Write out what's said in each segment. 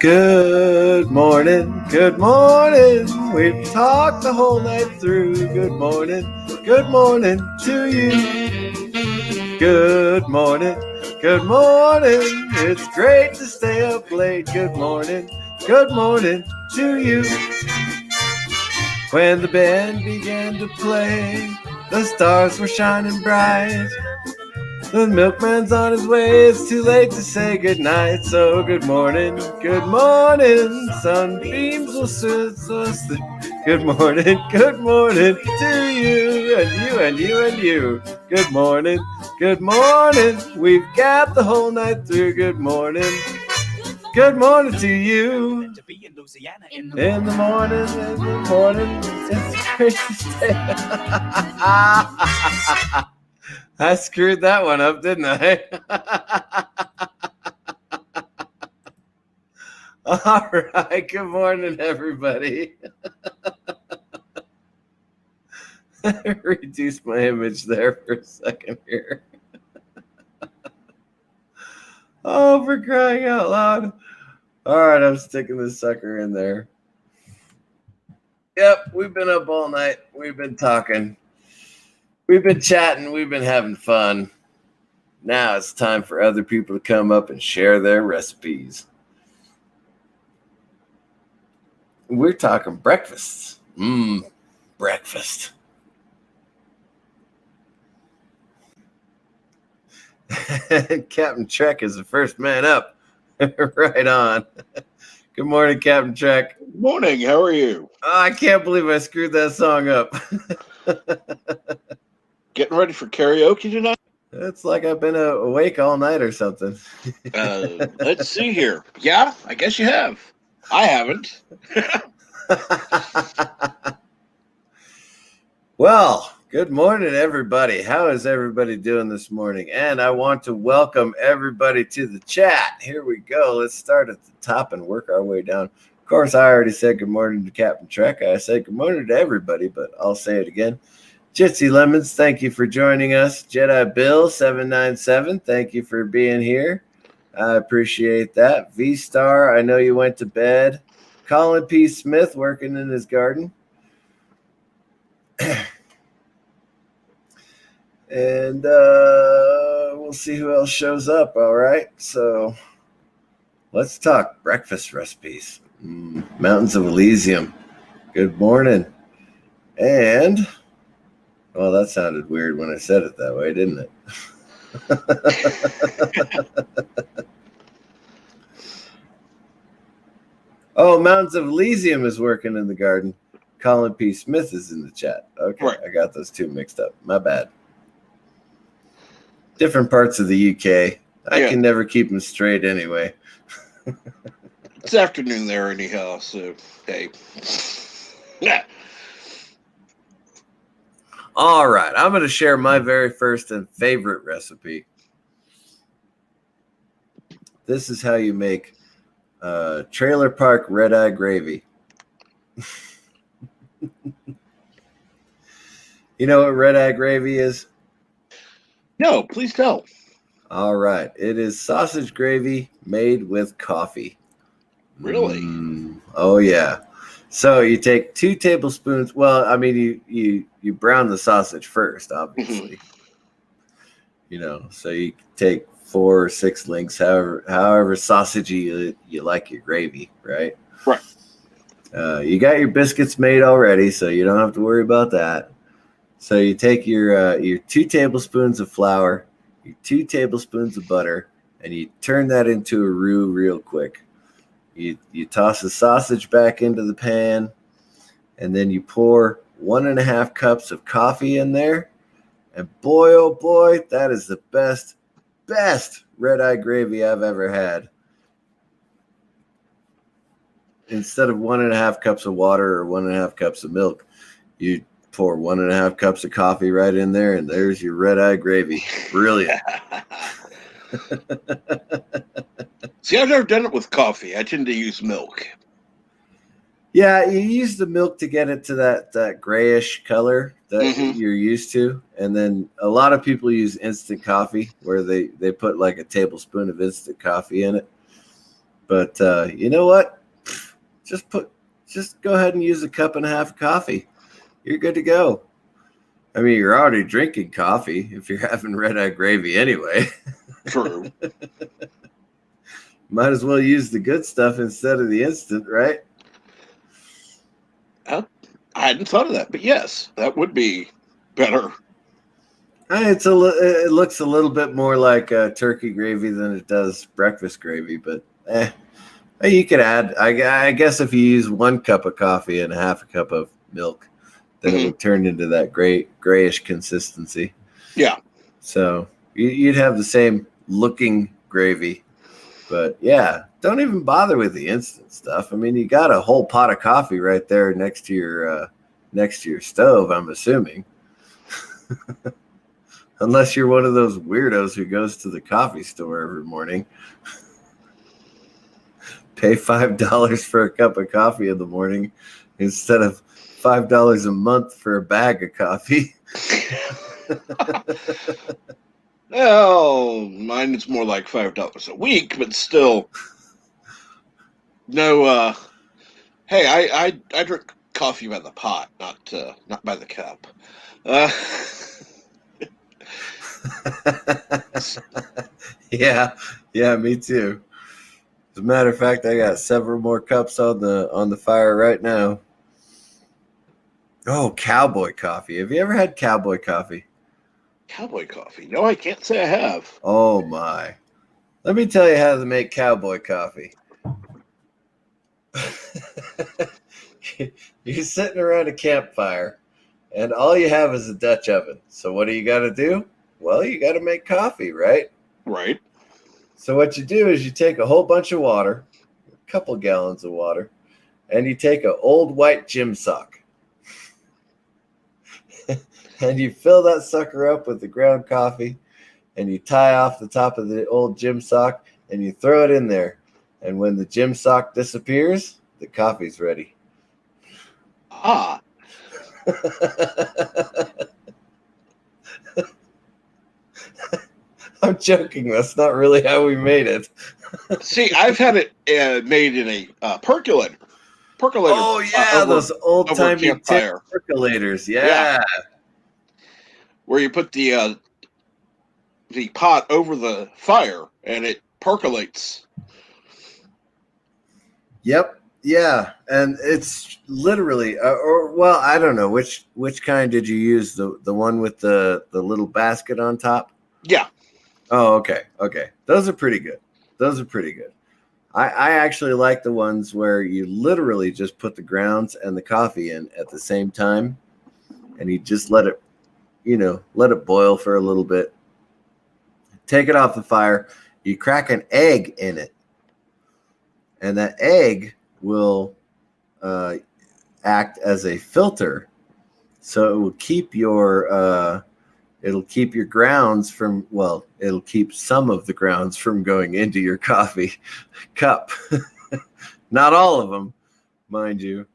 Good morning, good morning. We've talked the whole night through. Good morning to you. Good morning, good morning. It's great to stay up late. Good morning to you. When the band began to play, the stars were shining bright. The milkman's on his way, it's too late to say goodnight. So good morning, sunbeams will soothe us. Good morning to you, and you, and you, and you. Good morning, we've got the whole night through. Good morning to you. In the morning, it's great to stay. I screwed that one up, didn't I? All right. Good morning, everybody. Reduce my image there for a second here. Oh, for crying out loud. All right, I'm sticking this sucker in there. Yep, we've been up all night. We've been talking. We've been chatting. We've been having fun. Now it's time for other people to come up and share their recipes. We're talking breakfasts. Breakfast. Captain Trek is the first man up. Right on. Good morning, Captain Trek. Good morning. How are you? Oh, I can't believe I screwed that song up. Getting ready for karaoke tonight? It's like I've been awake all night or something. Let's see here. Yeah, I guess you have. I haven't. Well, good morning, everybody. How is everybody doing this morning? And I want to welcome everybody to the chat. Here we go. Let's start at the top and work our way down. Of course, I already said good morning to Captain Trek. I said good morning to everybody, but I'll say it again. Jitsi Lemons, thank you for joining us. Jedi Bill 797, thank you for being here. I appreciate that. V-Star, I know you went to bed. Colin P. Smith working in his garden. And we'll see who else shows up. All right. So let's talk breakfast recipes. Mountains of Elysium. Good morning. And, well, that sounded weird when I said it that way, didn't it? Oh, Mountains of Elysium is working in the garden. Colin P. Smith is in the chat. Okay, right. I got those two mixed up. My bad. Different parts of the UK. I can never keep them straight anyway. It's afternoon there anyhow, so hey. Yeah. All right, I'm going to share my very first and favorite recipe. This is how you make trailer park red-eye gravy. You know what red-eye gravy is? No, please tell. All right. It is sausage gravy made with coffee. Really? Oh, yeah. So you take 2 tablespoons. Well, I mean, you brown the sausage first, obviously. You know, so you take 4 or 6 links, however sausagey you like your gravy, right? Right. You got your biscuits made already, so you don't have to worry about that. So you take your 2 tablespoons of flour, your 2 tablespoons of butter, and you turn that into a roux real quick. You toss the sausage back into the pan, and then you pour 1.5 cups of coffee in there. And boy, oh boy, that is the best red-eye gravy I've ever had. Instead of 1.5 cups of water or 1.5 cups of milk, you pour 1.5 cups of coffee right in there, and there's your red-eye gravy. Brilliant. See, I've never done it with coffee. I tend to use milk. Yeah, you use the milk to get it to that grayish color that you're used to. And then a lot of people use instant coffee where they put like a tablespoon of instant coffee in it. But you know what? Just go ahead and use a cup and a half of coffee. You're good to go. I mean, you're already drinking coffee if you're having red-eye gravy anyway. True. Might as well use the good stuff instead of the instant, right? I hadn't thought of that, but yes, that would be better. It looks a little bit more like turkey gravy than it does breakfast gravy, but you could add. I guess if you use 1 cup of coffee and a half a cup of milk, then it would turn into that grayish consistency. Yeah. So you'd have the same looking gravy, but yeah, don't even bother with the instant stuff. I mean, you got a whole pot of coffee right there next to your stove, I'm assuming. Unless you're one of those weirdos who goes to the coffee store every morning. Pay $5 for a cup of coffee in the morning instead of $5 a month for a bag of coffee. Well, mine is more like $5 a week, but still. No, hey, I drink coffee by the pot, not by the cup. Yeah, me too. As a matter of fact, I got several more cups on the fire right now. Oh, cowboy coffee. Have you ever had cowboy coffee? Cowboy coffee? No, I can't say I have. Oh my. Let me tell you how to make cowboy coffee. You're sitting around a campfire and all you have is a Dutch oven. So what do you got to do? Well, you got to make coffee, right? Right. So what you do is you take a whole bunch of water, a couple gallons of water, and you take an old white gym sock. And you fill that sucker up with the ground coffee, and you tie off the top of the old gym sock, and you throw it in there. And when the gym sock disappears, the coffee's ready. Ah. I'm joking. That's not really how we made it. See, I've had it made in a percolator. Oh yeah, those old timey percolators. Yeah. Where you put the pot over the fire and it percolates. Yep. Yeah, and it's literally, I don't know which kind did you use, the one with the little basket on top? Yeah. Oh, okay. Those are pretty good. I actually like the ones where you literally just put the grounds and the coffee in at the same time, and you just let it boil for a little bit. Take it off the fire. You crack an egg in it, and that egg will act as a filter, so it will keep your grounds from, it'll keep some of the grounds from going into your coffee cup. Not all of them, mind you,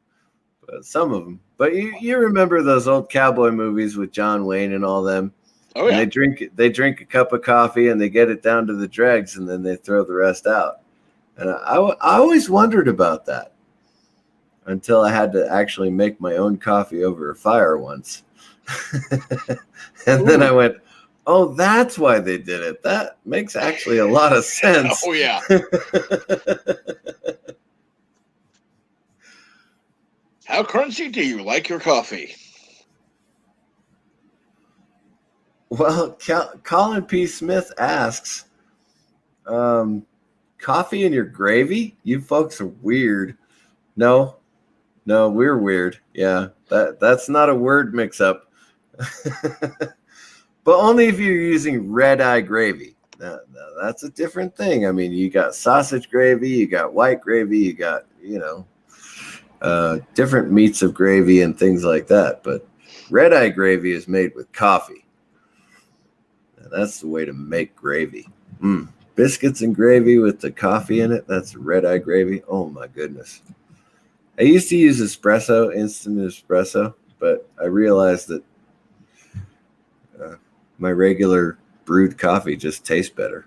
but some of them. But you remember those old cowboy movies with John Wayne and all them? Oh yeah. And they drink a cup of coffee and they get it down to the dregs and then they throw the rest out. And I always wondered about that until I had to actually make my own coffee over a fire once. And then I went, oh, that's why they did it. That makes actually a lot of sense. Oh, yeah. How crunchy do you like your coffee? Well, Colin P. Smith asks, coffee in your gravy? You folks are weird. No, we're weird. Yeah, that's not a word mix-up. But only if you're using red-eye gravy. Now, that's a different thing. I mean, you got sausage gravy, you got white gravy, you got, different meats of gravy and things like that. But red-eye gravy is made with coffee. Now, that's the way to make gravy. Biscuits and gravy with the coffee in it, that's red-eye gravy. Oh, my goodness. I used to use instant espresso, but I realized that my regular brewed coffee just tastes better.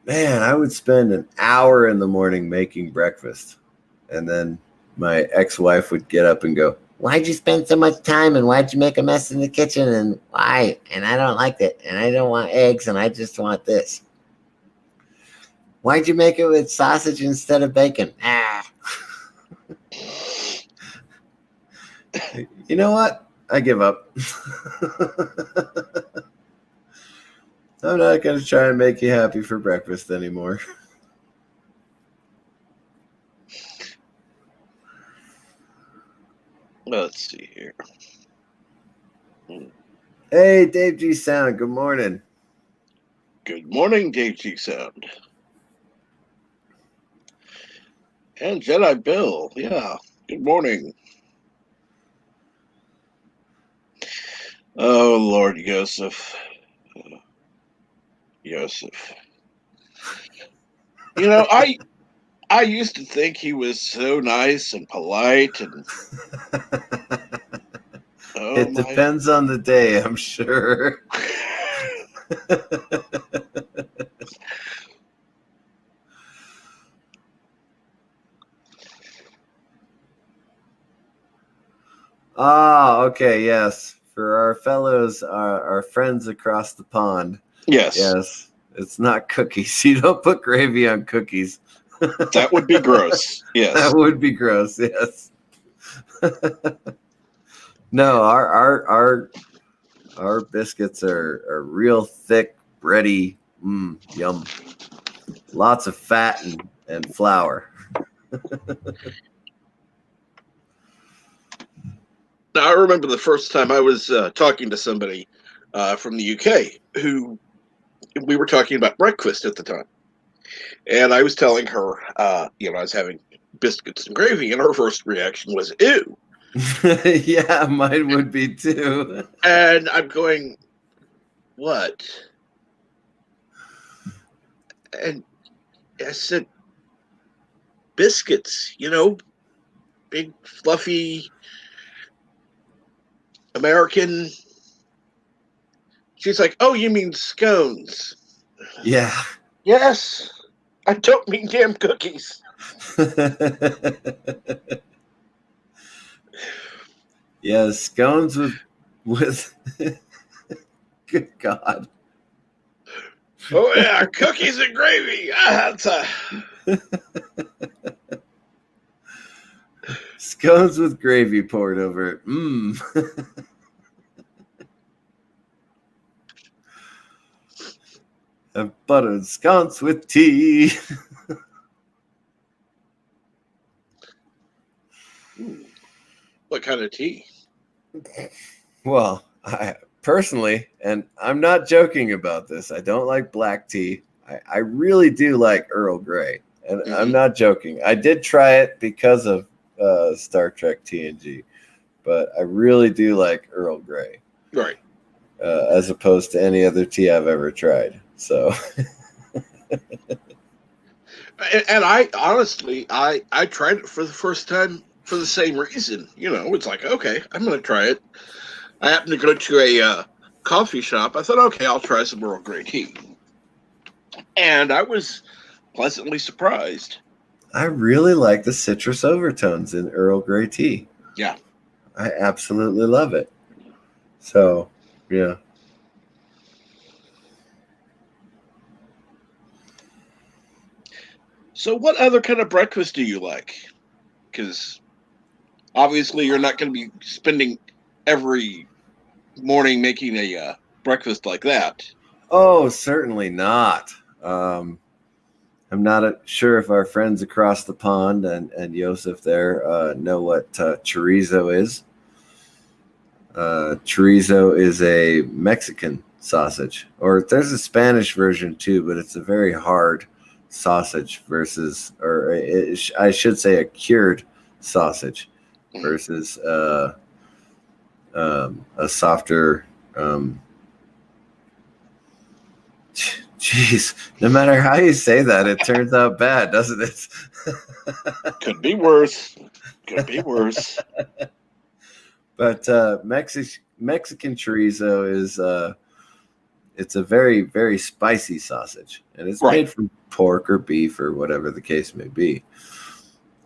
Man, I would spend an hour in the morning making breakfast. And then my ex-wife would get up and go, "Why'd you spend so much time and why'd you make a mess in the kitchen and why? And I don't like it. And I don't want eggs and I just want this. Why'd you make it with sausage instead of bacon? Ah." You know what? I give up. I'm not going to try and make you happy for breakfast anymore. Let's see here. Hey, Dave G Sound. Good morning. Good morning, Dave G Sound. And Jedi Bill. Yeah. Good morning. Oh, Lord Yosef. Yosef. You know, I used to think he was so nice and polite and It depends on the day, I'm sure. Ah, okay, yes. For our fellows, our friends across the pond. Yes. It's not cookies. You don't put gravy on cookies. That would be gross. Yes. That would be gross, yes. No, our biscuits are real thick, bready, yum. Lots of fat and flour. Now, I remember the first time I was talking to somebody from the UK who we were talking about breakfast at the time. And I was telling her, I was having biscuits and gravy, and her first reaction was, ew. Yeah, mine would be too. And I'm going, what? And I said, biscuits, big, fluffy, American. She's like, oh, you mean scones? Yeah. Yes. I don't mean damn cookies. Yeah, scones with good God. Oh yeah, cookies and gravy. Scones with gravy poured over it. And buttered scones with tea. What kind of tea? Well, I personally, and I'm not joking about this, I don't like black tea. I really do like Earl Grey. And I'm not joking. I did try it because of Star Trek TNG, but I really do like Earl Grey. Right. As opposed to any other tea I've ever tried. So. And I honestly, I tried it for the first time for the same reason. It's like, okay, I'm going to try it. I happened to go to a coffee shop. I thought, okay, I'll try some Earl Grey tea. And I was pleasantly surprised. I really like the citrus overtones in Earl Grey tea. Yeah. I absolutely love it. So, yeah. So what other kind of breakfast do you like? Because obviously you're not going to be spending every morning making a breakfast like that. Oh, certainly not. I'm not sure if our friends across the pond and Yosef there know what chorizo is. Chorizo is a Mexican sausage, or there's a Spanish version too, but it's a very hard sausage versus, I should say a cured sausage versus a softer. Jeez, no matter how you say that, it turns out bad, doesn't it? Could be worse. Could be worse. But Mexican chorizo It's a very, very spicy sausage, and it's Right. made from pork or beef or whatever the case may be.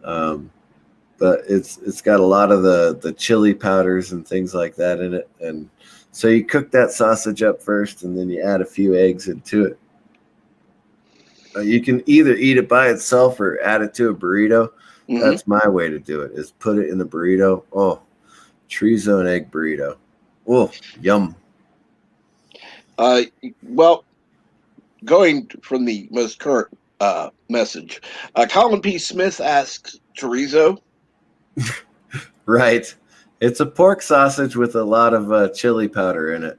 But it's got a lot of the chili powders and things like that in it, and so you cook that sausage up first, and then you add a few eggs into it. You can either eat it by itself or add it to a burrito. Mhm. That's my way to do it. Is put it in the burrito. Oh, chorizo and egg burrito. Oh, yum. Well, going from the most current message, Colin P. Smith asks chorizo. Right. It's a pork sausage with a lot of chili powder in it,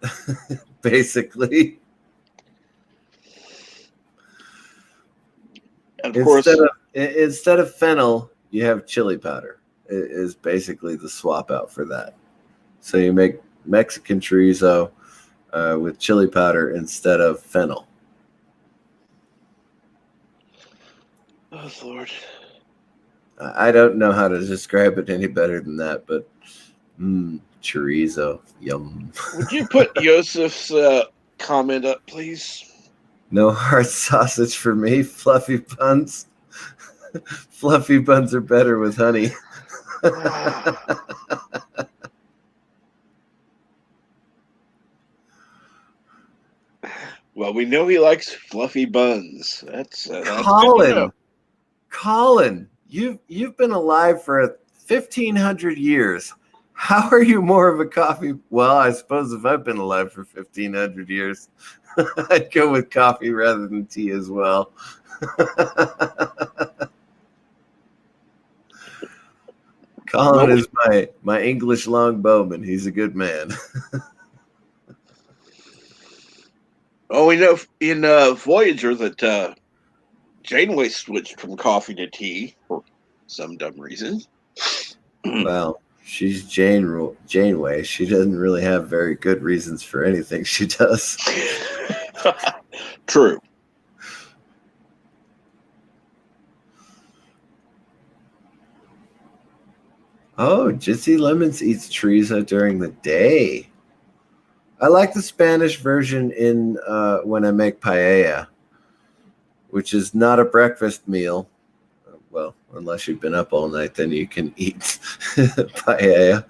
basically. And of course, Instead of fennel, you have chili powder. It is basically the swap out for that. So you make Mexican chorizo with chili powder instead of fennel. oh Lord, I don't know how to describe it any better than that, but chorizo, yum. would you put Yosef's comment up, please? No hard sausage for me. Fluffy buns. Fluffy buns are better with honey. Well, we know he likes fluffy buns. That's good to know. Colin, you've been alive for 1,500 years. How are you more of a coffee? Well, I suppose if I've been alive for 1,500 years, I'd go with coffee rather than tea as well. Colin is my English longbowman. He's a good man. Oh, we know in Voyager that Janeway switched from coffee to tea for some dumb reason. Well, she's Janeway. She doesn't really have very good reasons for anything she does. True. Oh, Jitsi Lemons eats chorizo during the day. I like the Spanish version in when I make paella, which is not a breakfast meal. Well, unless you've been up all night, then you can eat paella.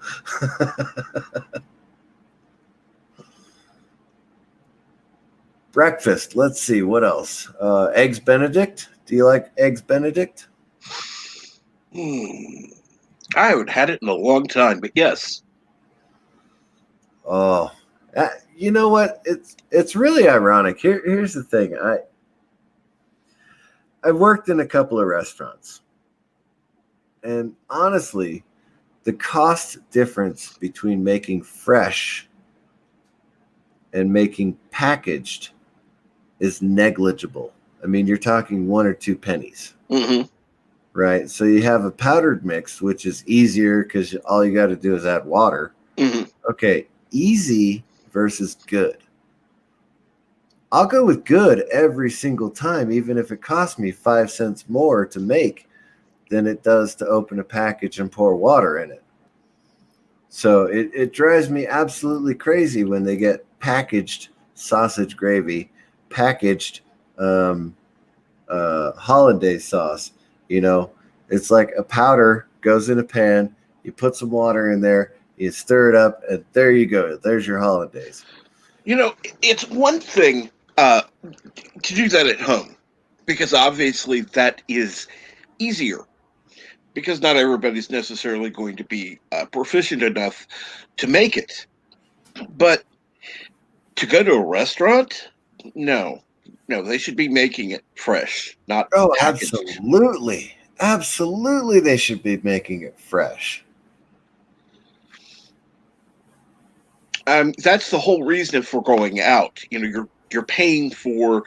Breakfast. Let's see. What else? Eggs Benedict. Do you like Eggs Benedict? I haven't had it in a long time, but yes. Oh, you know what? It's really ironic. Here's the thing. I've worked in a couple of restaurants, and honestly, the cost difference between making fresh and making packaged is negligible. I mean, you're talking 1 or 2 pennies. Mm-hmm. Right? So you have a powdered mix, which is easier because all you got to do is add water. Mm-hmm. Okay, easy versus good. I'll go with good every single time, even if it costs me 5 cents more to make than it does to open a package and pour water in it. So it drives me absolutely crazy when they get packaged sausage gravy, packaged hollandaise sauce. You know, it's like a powder goes in a pan, you put some water in there, you stir it up, and there you go. There's your hollandaise. You know, it's one thing to do that at home, because obviously that is easier, because not everybody's necessarily going to be proficient enough to make it. But to go to a restaurant, no, they should be making it fresh, not packaged. Absolutely, they should be making it fresh. That's the whole reason for going out. You know, you're paying for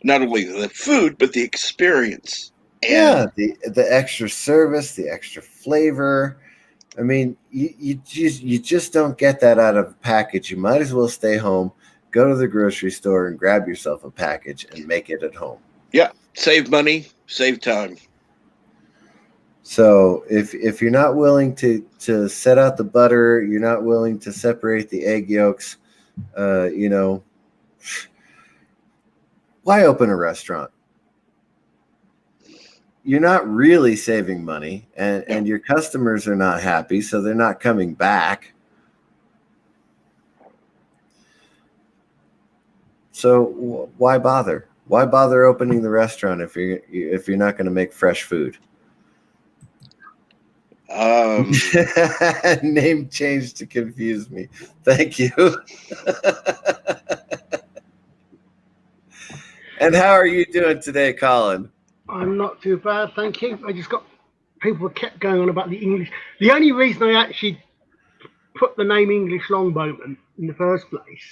not only the food but the experience. And the extra service, the extra flavor. I mean, you just don't get that out of a package. You might as well stay home, go to the grocery store, and grab yourself a package and make it at home. Yeah, save money, save time. So if you're not willing to set out the butter, you're not willing to separate the egg yolks, you know, why open a restaurant? You're not really saving money, and your customers are not happy, so they're not coming back. So why bother? Why bother opening the restaurant if you're not going to make fresh food? Name change to confuse me. Thank you. And how are you doing today, Colin? I'm not too bad, thank you. I just got people kept going on about the English. The only reason I actually put the name English Longbowman in the first place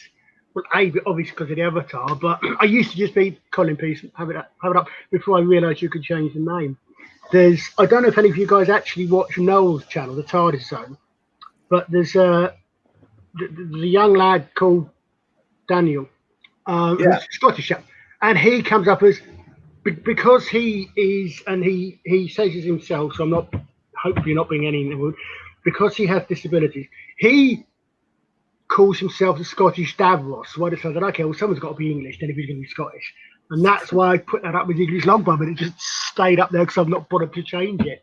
was obviously because of the avatar, but I used to just be Colin Peace and have it up before I realised you could change the name. I don't know if any of you guys actually watch Noel's channel, the TARDIS Zone, but there's the young lad called Daniel, who's a Scottish chap, and he comes up as, because he is, and he says it himself, so I'm not, hopefully not being any in the wood, because he has disabilities, he calls himself the Scottish Davros. So I decided, okay, well, someone's got to be English, then if he's going to be Scottish. And that's why I put that up with English Longbowman, but it just stayed up there because I've not bothered to change it.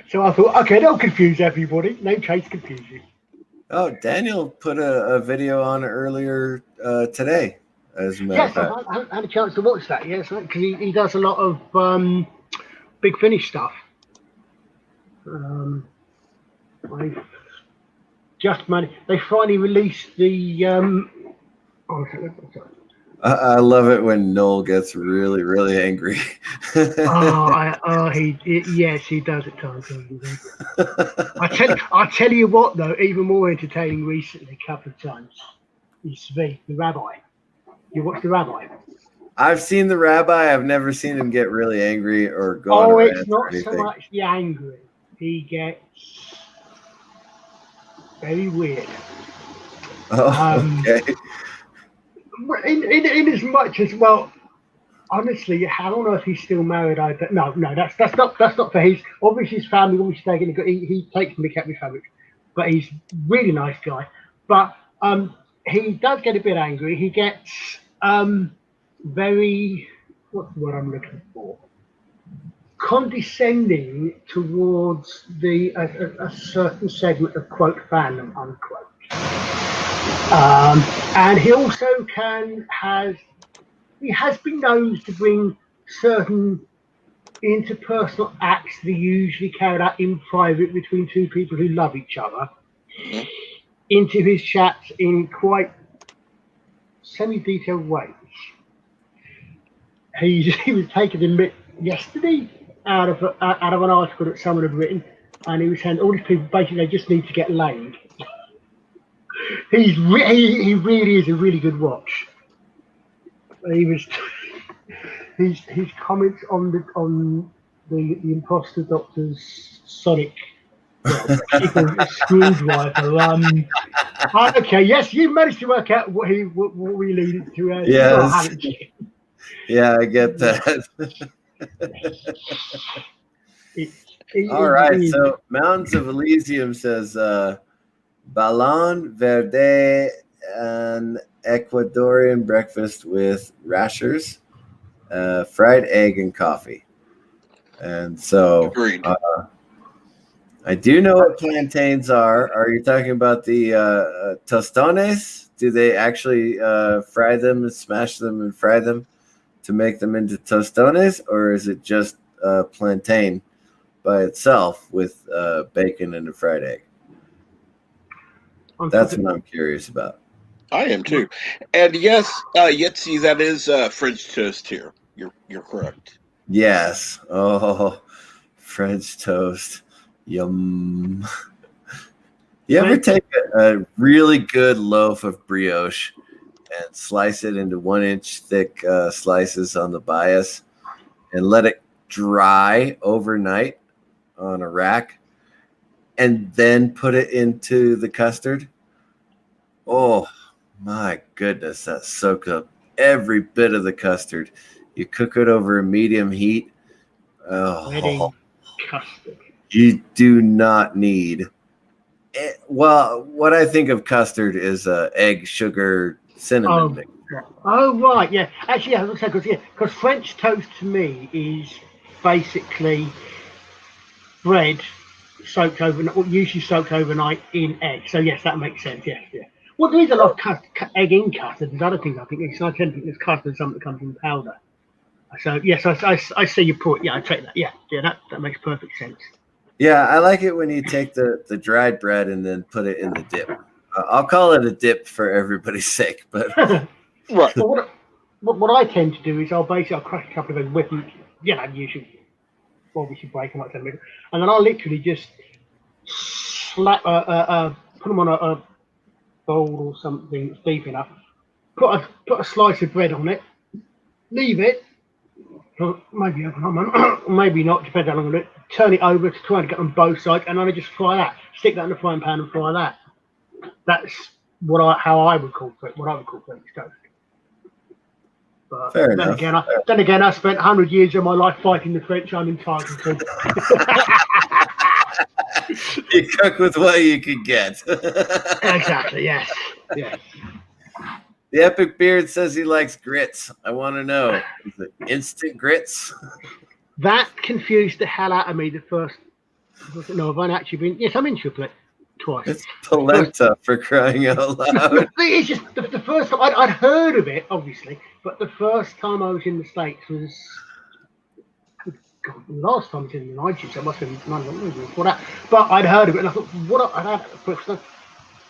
So I thought, okay, don't confuse everybody. Name change confusion. Oh, Daniel put a video on earlier today, as a matter of fact. Yes, I had a chance to watch that, yes, because he does a lot of Big Finish stuff. They finally released the I love it when Noel gets really, really angry. Yes, he does at times. I tell you what, though, even more entertaining recently, a couple of times, is the Rabbi. You watch the Rabbi? I've seen the Rabbi. I've never seen him get really angry or go on a rant. It's not so much the angry. He gets very weird. Oh, okay. In as much as, well, honestly, I don't know if he's still married either. No, that's not for his. Obviously, his family always taking it. He takes the cat with fabric, but he's a really nice guy. But he does get a bit angry. He gets very, what's the word I'm looking for? Condescending towards a certain segment of quote fandom, unquote. And he also has been known to bring certain interpersonal acts that are usually carried out in private between two people who love each other into his chats in quite semi-detailed ways. He was taken a bit yesterday out of an article that someone had written, and he was saying all these people basically they just need to get laid. He really is a really good watch. His comments on the imposter doctor's Sonic screwdriver. Okay, yes, you managed to work out what we needed to. Yes. Yeah, I get that. All right, so Mountains of Elysium says Ballon Verde, an Ecuadorian breakfast with rashers, fried egg, and coffee. And so I do know what plantains are. Are you talking about the tostones? Do they actually fry them and smash them and fry them to make them into tostones? Or is it just plantain by itself with bacon and a fried egg? That's what I'm curious about. I am too. And yes, Yitzi, that is French toast here. You're correct. Yes. Oh, French toast. Yum. You ever take a really good loaf of brioche and slice it into 1-inch thick slices on the bias and let it dry overnight on a rack and then put it into the custard? Oh, my goodness, that soaks up every bit of the custard. You cook it over a medium heat. Oh, custard. You do not need it. Well, what I think of custard is egg, sugar, cinnamon mixture. Oh right, yeah. Actually, yeah, because French toast to me is basically bread soaked overnight, or usually soaked overnight in egg. So yes, that makes sense. Yes, yeah. Well, there is a lot of egg in custard. There's other things I think. I tend to think there's custard, something that comes in powder. So yes, I see your point. Yeah, I take that. Yeah, that makes perfect sense. Yeah, I like it when you take the dried bread and then put it in the dip. I'll call it a dip for everybody's sake, but Right. Well, what I tend to do is I'll crush a couple of eggs, whip them, usually obviously break them like 10 minutes, and then I'll literally just put them on a bowl or something that's deep enough, put a slice of bread on it, leave it for maybe a moment, maybe not, depends how long on it, turn it over to try and get on both sides, and then I just fry that, stick that in the frying pan and fry that. That's how I would call French toast. But fair then enough. again, I spent 100 years of my life fighting the French. I'm entitled to. You cook with what you can get. Exactly. Yes. Yes. The Epic Beard says he likes grits. I want to know, is it instant grits? That confused the hell out of me. The first. No, I've only actually been. Yes, I'm in Triplet twice. It's polenta, for crying out loud. It's just the first time I'd heard of it, obviously, but the first time I was in the States was. God, the last time I was in the 90s, so it must have been 9 but I'd heard of it, and I thought, I'd had it for breakfast,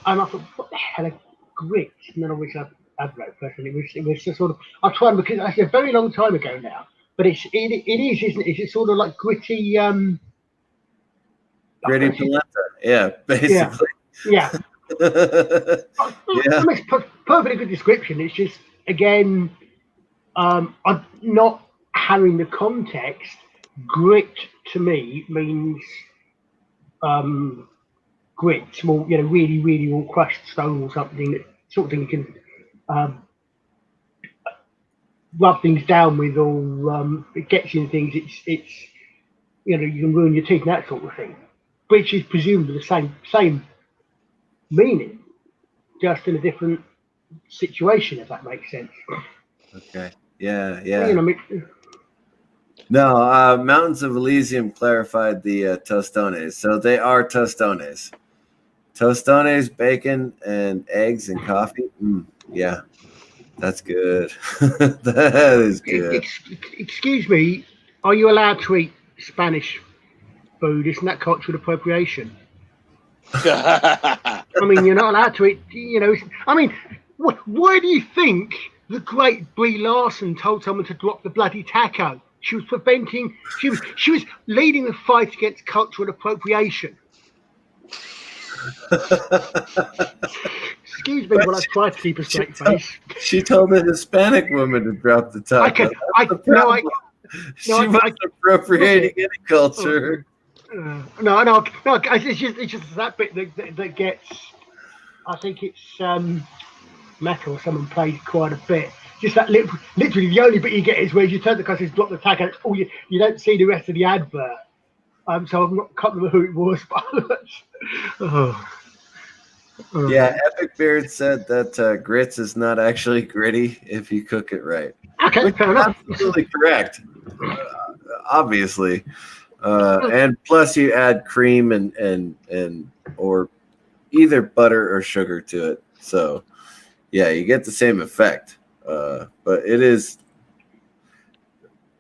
and I thought, what the hell are grits? And then I wish I'd had breakfast, and it was just sort of, I'll try and, because it's a very long time ago now, but it is, isn't it? It's sort of like gritty, Gritty polenta, yeah, basically. Yeah. Yeah. That makes perfectly good description. It's just, again, I'm not having the context. Grit to me means grit, small, really, really all crushed stone or something, that sort of thing you can rub things down with, or it gets you in things. It's you can ruin your teeth and that sort of thing, which is presumably the same meaning, just in a different situation, if that makes sense. Okay. Yeah. No, Mountains of Elysium clarified the tostones. So they are tostones. Tostones, bacon, and eggs and coffee. Yeah, that's good. That is good. Excuse me, are you allowed to eat Spanish food? Isn't that cultural appropriation? I mean, you're not allowed to eat, I mean, why do you think the great Brie Larson told someone to drop the bloody taco? She was she was leading the fight against cultural appropriation. Excuse me while I try to keep a straight face. She told a Hispanic woman to drop the taco. She wasn't appropriating any culture. No. It's just that bit that gets. I think it's metal. Someone played quite a bit. Just that literally the only bit you get is where you turn the customer, drop the tag, and it's all you don't see the rest of the advert. So I'm not can't remember who it was, but yeah, Epic Beard said that grits is not actually gritty if you cook it right. Okay, fair enough. Absolutely correct. Obviously. And plus you add cream and or either butter or sugar to it. So yeah, you get the same effect. But it is,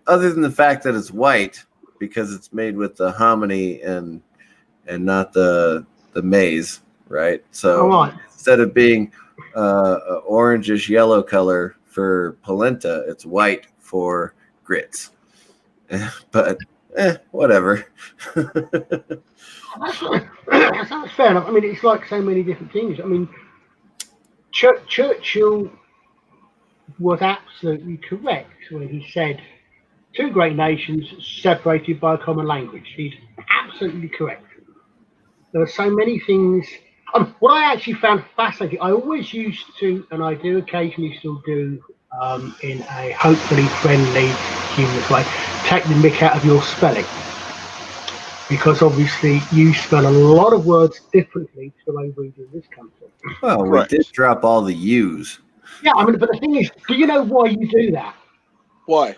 other than the fact that it's white because it's made with the hominy and not the maize, right? So instead of being orangish yellow color for polenta, it's white for grits. But whatever. That's fair enough. I mean, it's like so many different things. I mean, Churchill was absolutely correct when he said, two great nations separated by a common language. He's absolutely correct. There are so many things. What I actually found fascinating, I always used to, and I do occasionally still do, in a hopefully friendly, humorous way, take the mick out of your spelling. Because obviously you spell a lot of words differently to the way we do in this country. Well, we did drop all the U's. Yeah, I mean, but the thing is, do you know why you do that? Why?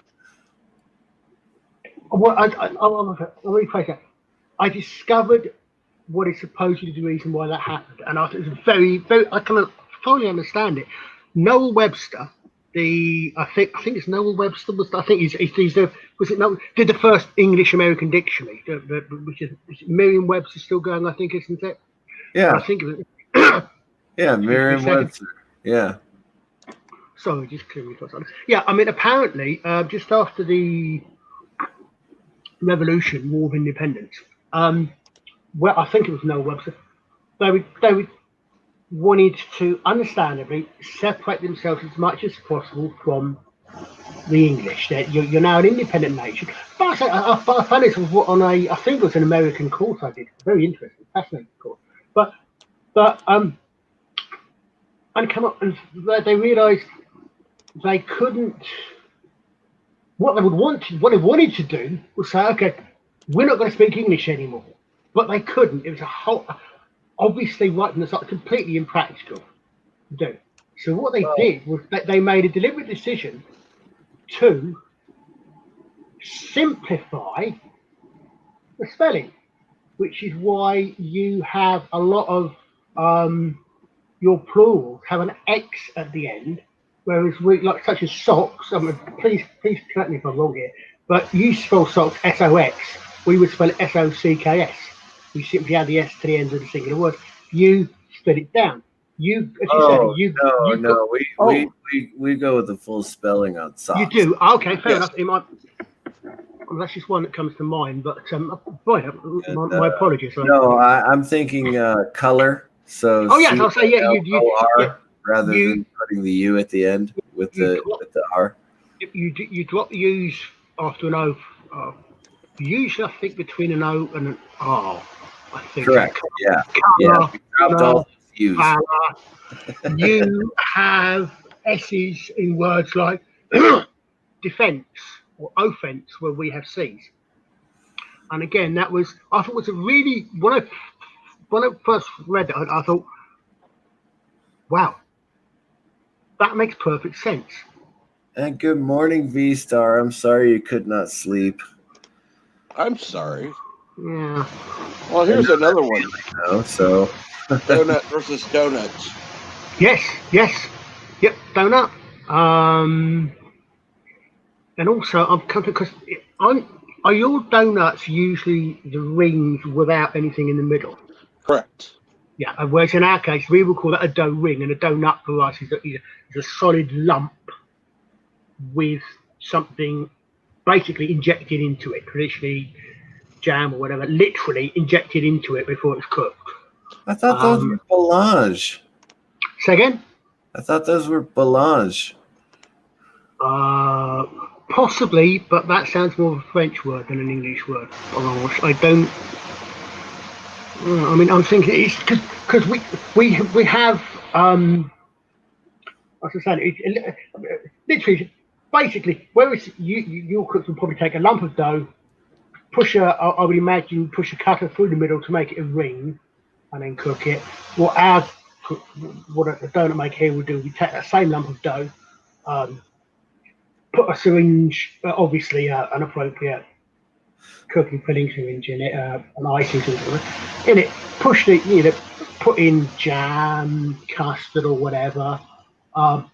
Well, I'll rephrase that. I discovered what is supposedly the reason why that happened, and I think it's very, very. I can fully understand it. Noel Webster, I think it's Noel Webster I think he's the was it no did the first English American dictionary, which is Merriam-Webster still going, I think, isn't it? Yeah. I think it was. Yeah, Merriam-Webster. Yeah. Sorry, just clearing my thoughts on it. Yeah, I mean, apparently, just after the Revolution, War of Independence, well, I think it was Noel Webster, they wanted to, understandably, separate themselves as much as possible from the English. That you're now an independent nation. But I found this on I think it was an American course I did. Very interesting, fascinating course. But and come up and they realised they couldn't. What they wanted to do was say, okay, we're not going to speak English anymore. But they couldn't. It was obviously right from the start, completely impractical to do. So what they did was that they made a deliberate decision to simplify the spelling, which is why you have a lot of your plurals have an X at the end, whereas like such as socks. I mean, please correct me if I'm wrong here, but you spell socks SOX, we would spell it SOCKS. We simply add the S to the end of the singular word. You split it down. You, as you said, we go with the full spelling on socks. You do. Okay, fair Yes. enough. That's just one that comes to mind. But my apologies. No, I'm thinking color. So yes, I'll say you rather than putting the U at the end with the R. You drop the U's after an O. Usually, I think between an O and an R. I think. Correct. Yeah. Colour, We dropped all the U's. You have S's in words like defence or offence, where we have C's. And again, I thought was a really when I first read it, I thought, wow, that makes perfect sense. And good morning, V-Star. I'm sorry you could not sleep. I'm sorry. Yeah. Well, here's another one. So Donut versus donuts. Yes. Yep, donut. And also, I'm because are your donuts usually the rings without anything in the middle? Correct. Yeah. Whereas in our case, we would call that a dough ring, and a donut for us is a solid lump with something basically injected into it, traditionally jam or whatever, literally injected into it before it's cooked. I thought those were Boulange. Say again? I thought those were Boulange. Possibly, but that sounds more of a French word than an English word. I don't. I mean, I'm thinking it's because we have. As I said, literally, basically, whereas your cooks would probably take a lump of dough, I would imagine push a cutter through the middle to make it a ring, and then cook it. What a donut maker here would do, we take that same lump of dough, put a syringe, obviously an appropriate cooking filling syringe in it, an icing syringe in it, put in jam, custard or whatever,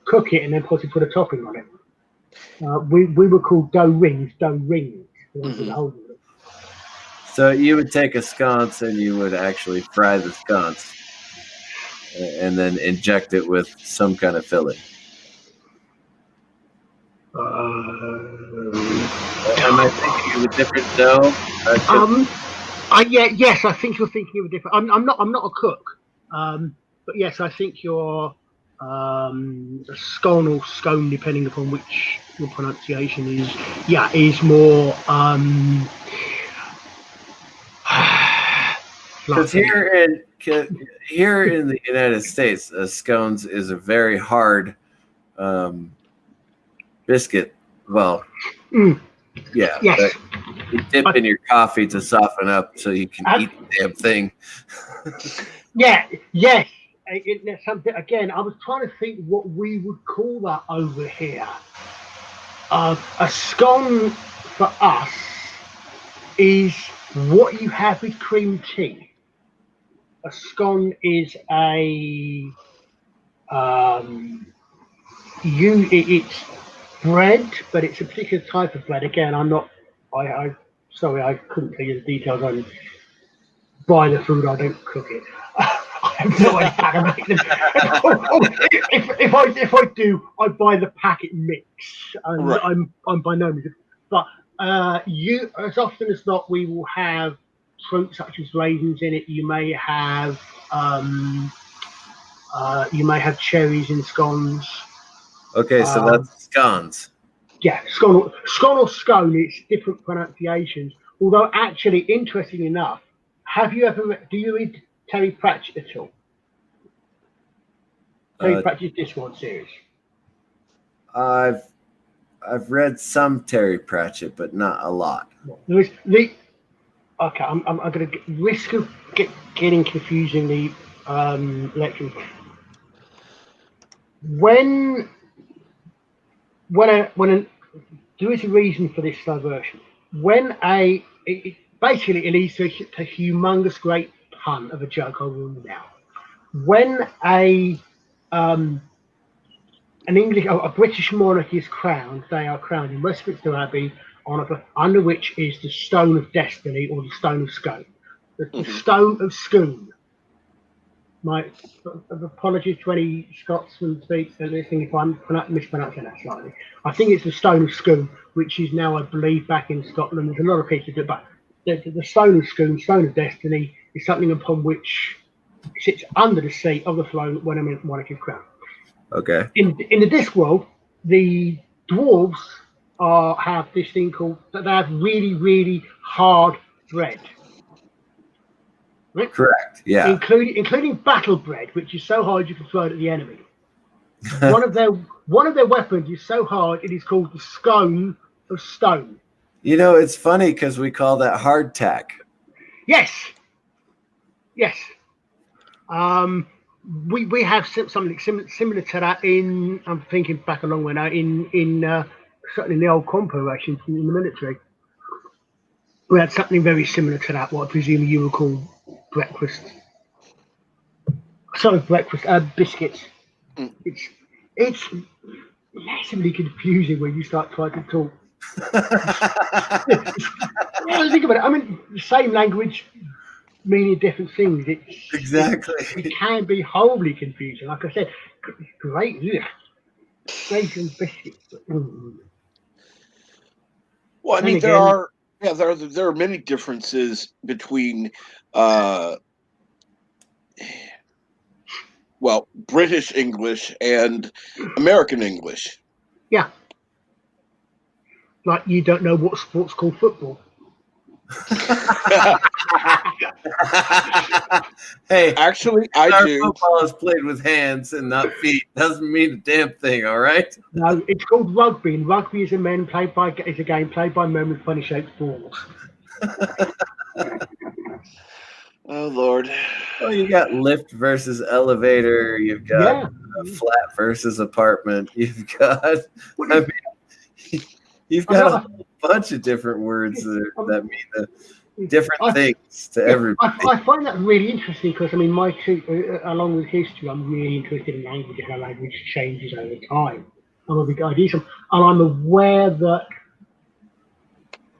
cook it, and then possibly put a topping on it. We were called dough rings. Mm-hmm. So you would take a sconce and you would actually fry the sconce and then inject it with some kind of filling. Am I thinking of a different dough? Yes, I think you're thinking of a different. I'm not a cook, but yes, I think you're a scone or scone, depending upon which your pronunciation is. Yeah, is more. Because here in the United States, scones is a very hard biscuit. Well, yeah. Yes. You dip in your coffee to soften up so you can eat the damn thing. Yes. It's something again. I was trying to think what we would call that over here. A scone for us is what you have with cream tea. A scone is it's bread, but it's a particular type of bread. Again, sorry, I couldn't tell you the details. I buy the food, I don't cook it. I have no idea how to make them. If I do, I buy the packet mix. And Right. I'm by no means. But as often as not, we will have fruit such as raisins in it. You may have cherries in scones. Okay, so that's scones. Yeah, scone or scone. It's different pronunciations. Although, actually, interestingly enough, do you read Terry Pratchett at all? Terry Pratchett's Discworld series. I've read some Terry Pratchett, but not a lot. Okay, I'm going to risk of getting confusingly lectured. When there is a reason for this diversion. When basically it leads to a humongous great pun of a joke I will now. When an a British monarchy is crowned, they are crowned in Westminster Abbey under which is the Stone of Destiny or the Stone of Scone. The Stone of Scone. My apologies to any Scotsman speaks listening if I'm mispronouncing that slightly. I think it's the Stone of Scone, which is now, I believe, back in Scotland. There's a lot of people do, but the Stone of Scone, Stone of Destiny, is something upon which sits under the seat of the throne when a monarchy is crowned. Okay. In the Discworld, the dwarves have this thing called that they have really, really hard bread. Right? Correct. Yeah. Including battle bread, which is so hard you can throw it at the enemy. one of their weapons is so hard it is called the Scone of Stone. You know, it's funny because we call that hardtack. Yes. We have something similar to that in. I'm thinking back a long way now. Certainly in the old compo rations in the military, we had something very similar to that. What I presume you would call breakfast. Sorry, breakfast. Biscuits. It's massively confusing when you start trying to talk. Think about it. I mean, the same language meaning different things. Exactly. It can be horribly confusing. Like I said, great. Bacon biscuits. Well, I mean, there are many differences between British English and American English. Yeah. Like you don't know what sport's called football. Hey, actually, I do. Football is played with hands and not feet. Doesn't mean a damn thing. All right. No, it's called rugby, and rugby is a game played by men with funny shaped balls. Oh Lord. Well, you got lift versus elevator. You've got flat versus apartment. You've got. You've got a whole bunch of different words that mean different things to everybody. I find that really interesting because, I mean, along with history, I'm really interested in language and how language changes over time. I'm a big idea, and I'm aware that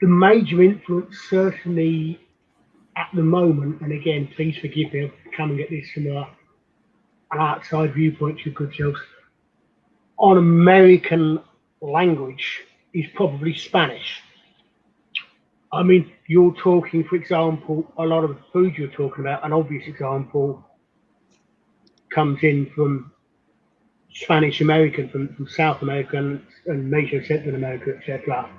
the major influence, certainly at the moment, and again, please forgive me, I'm coming at this from an outside viewpoint, your good selves, on American language is probably Spanish. I mean, you're talking, for example, a lot of the food you're talking about, an obvious example comes in from Spanish American, from South America and major Central America, etc.,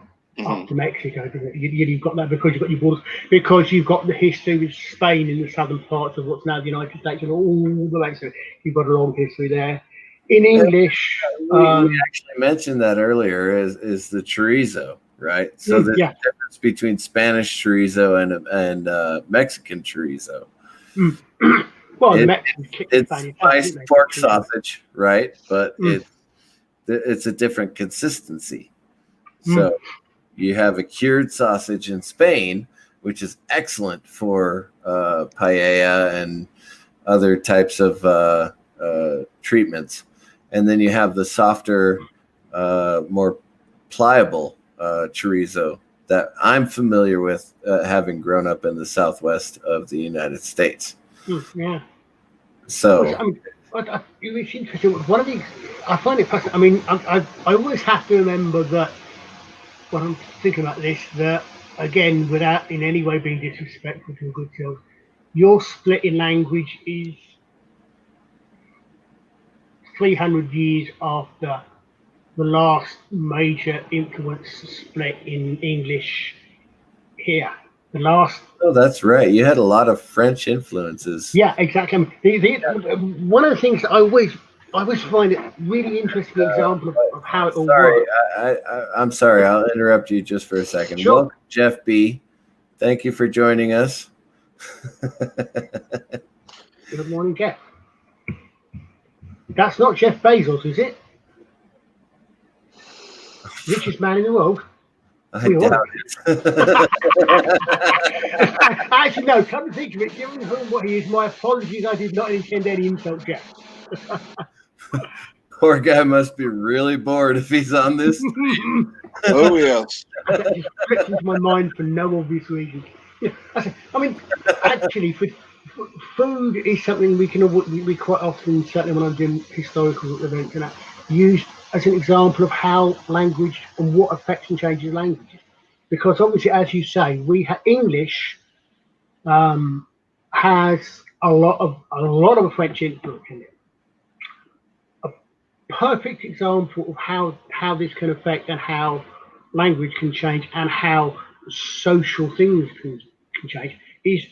up to Mexico. You've got that because you've got your borders, because you've got the history with Spain in the southern parts of what's now the United States and all the way. So you've got a long history there. In English, we actually mentioned that earlier is the chorizo, right? So the difference between Spanish chorizo and Mexican chorizo. Well, the It- Mexicans kicked It's Spanish out, spiced didn't they? pork sausage, right? But Mm. it's a different consistency. Mm. So you have a cured sausage in Spain, which is excellent for paella and other types of treatments. And then you have the softer, more pliable chorizo that I'm familiar with, having grown up in the Southwest of the United States. Yeah. So I mean, it's interesting. One of these, I find it fascinating. I mean, I always have to remember that when I'm thinking about this, that again, without in any way being disrespectful to a good self, your split in language is 300 years after the last major influence split in English here. The last. oh, that's right. You had a lot of French influences. Yeah, exactly. One of the things that I always find it really interesting example of how it all Sorry, works. I'm sorry. I'll interrupt you just for a second. Sure. Welcome, Jeff B. Thank you for joining us. Good morning, Jeff. That's not Jeff Bezos, is it? Richest man in the world. I doubt it. Actually, no, come to think of it, given what he is, my apologies, I did not intend any insult, Jeff. Poor guy must be really bored if he's on this. Oh yes. That just slipped into my mind for no obvious reason. I mean, actually, food is something we quite often, certainly when I'm doing historical events and that, use as an example of how language and what affects and changes languages. Because obviously, as you say, English has a lot of French influence in it. A perfect example of how this can affect and how language can change and how social things can change is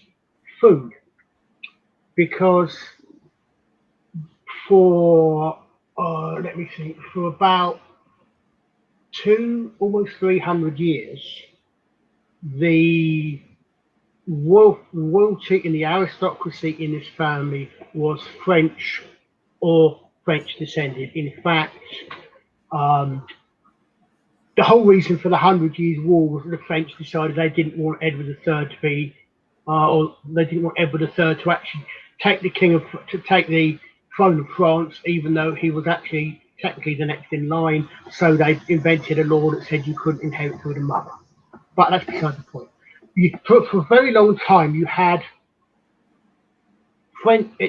food. Because for let me think, for about almost 300 years, the royalty and the aristocracy in this family was French or French descended. In fact, the whole reason for the 100 Years' War was that the French decided they didn't want Edward III to be, or they didn't want Edward III to actually take the throne of France, even though he was actually technically the next in line. So they invented a law that said you couldn't inherit through the mother. But that's beside the point. For a very long time, you had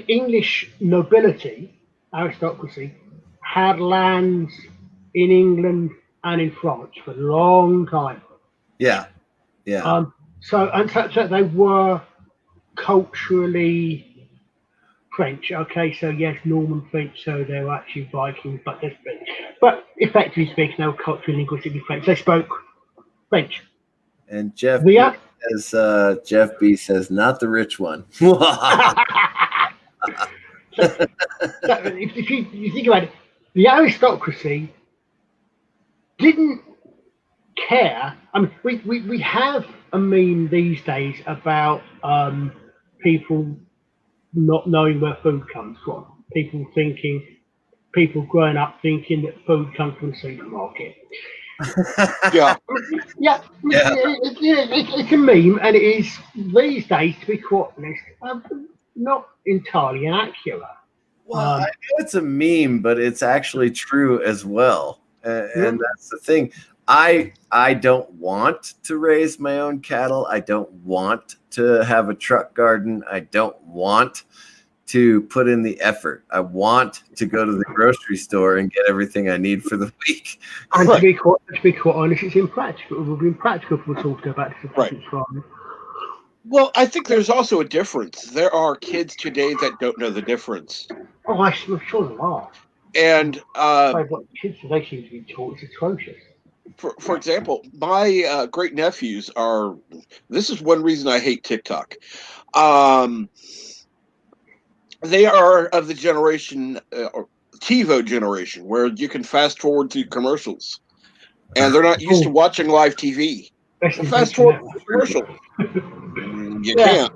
English nobility, aristocracy, had lands in England and in France for a long time. Yeah. So they were culturally French. Okay, so yes, Norman French, so they were actually Vikings, but effectively speaking, they were culturally linguistically French. They spoke French. And Jeff B says, not the rich one. So if you think about it, the aristocracy didn't care. I mean, we have a meme these days about people not knowing where food comes from. People growing up thinking that food comes from the supermarket. Yeah. Yeah. It's a meme, and it is these days, to be quite honest, not entirely inaccurate. Well, I know it's a meme, but it's actually true as well. And that's the thing. I don't want to raise my own cattle. I don't want to have a truck garden. I don't want to put in the effort. I want to go to the grocery store and get everything I need for the week. And to be quite honest, it's impractical. It would be impractical if we're talking about sufficient farming. Well, I think there's also a difference. There are kids today that don't know the difference. Oh, I'm sure there are. And what kids today seem to be taught is atrocious. For example, my great nephews are. This is one reason I hate TikTok. They are of the generation, TiVo generation, where you can fast forward to commercials, and they're not used to watching live TV. Fast forward to commercial. You can't.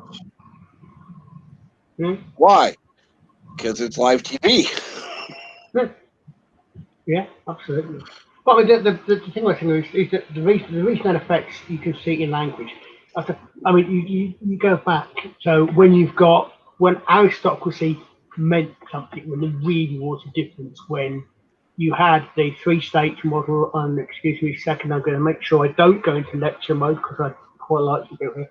Mm. Why? Because it's live TV. Yeah, absolutely. But I mean, the thing I think is that the reason that affects, you can see in language. I mean, you go back. So when aristocracy meant something, when there really was a difference, when you had the three-stage model, and excuse me a second, I'm going to make sure I don't go into lecture mode because I quite like to do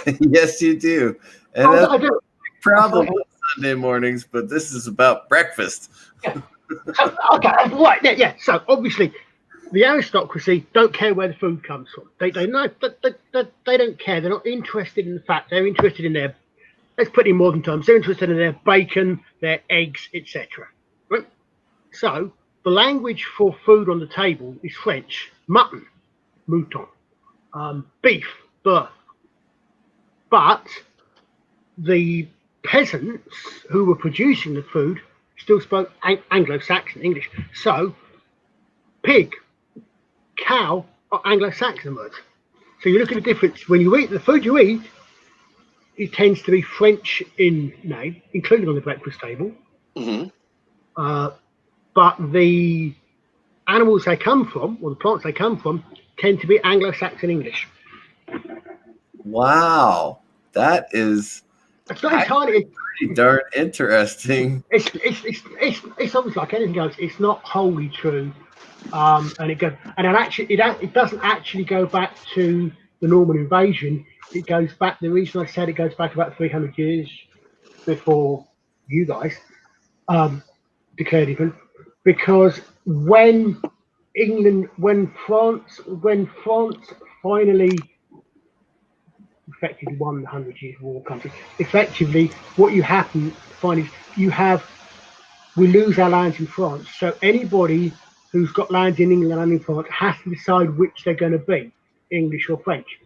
it. Yes, you do. And Oh, that's I do. a problem on Sunday mornings, but this is about breakfast. Yeah. So, okay, right, yeah. So obviously, the aristocracy don't care where the food comes from. They know they don't care. They're not interested in the fact. They're interested in their, let's put it in modern terms. They're interested in their bacon, their eggs, etc. Right? So the language for food on the table is French: mutton, mouton, beef, bœuf. But the peasants who were producing the food still spoke Anglo-Saxon English. So pig, cow are Anglo-Saxon words. So you look at the difference. When you eat the food you eat, it tends to be French in name, including on the breakfast table. Mm-hmm. But the animals they come from, or the plants they come from, tend to be Anglo-Saxon English. Wow, that is It's not entirely. pretty darn interesting. It's almost like anything else. It's not wholly true, and it doesn't actually go back to the Norman invasion. It goes back. The reason I said it goes back about 300 years before you guys declared even, because when France finally effectively won the 100 Years' War country, effectively what you find is we lose our lands in France. So anybody who's got lands in England and in France has to decide which they're going to be, English or French.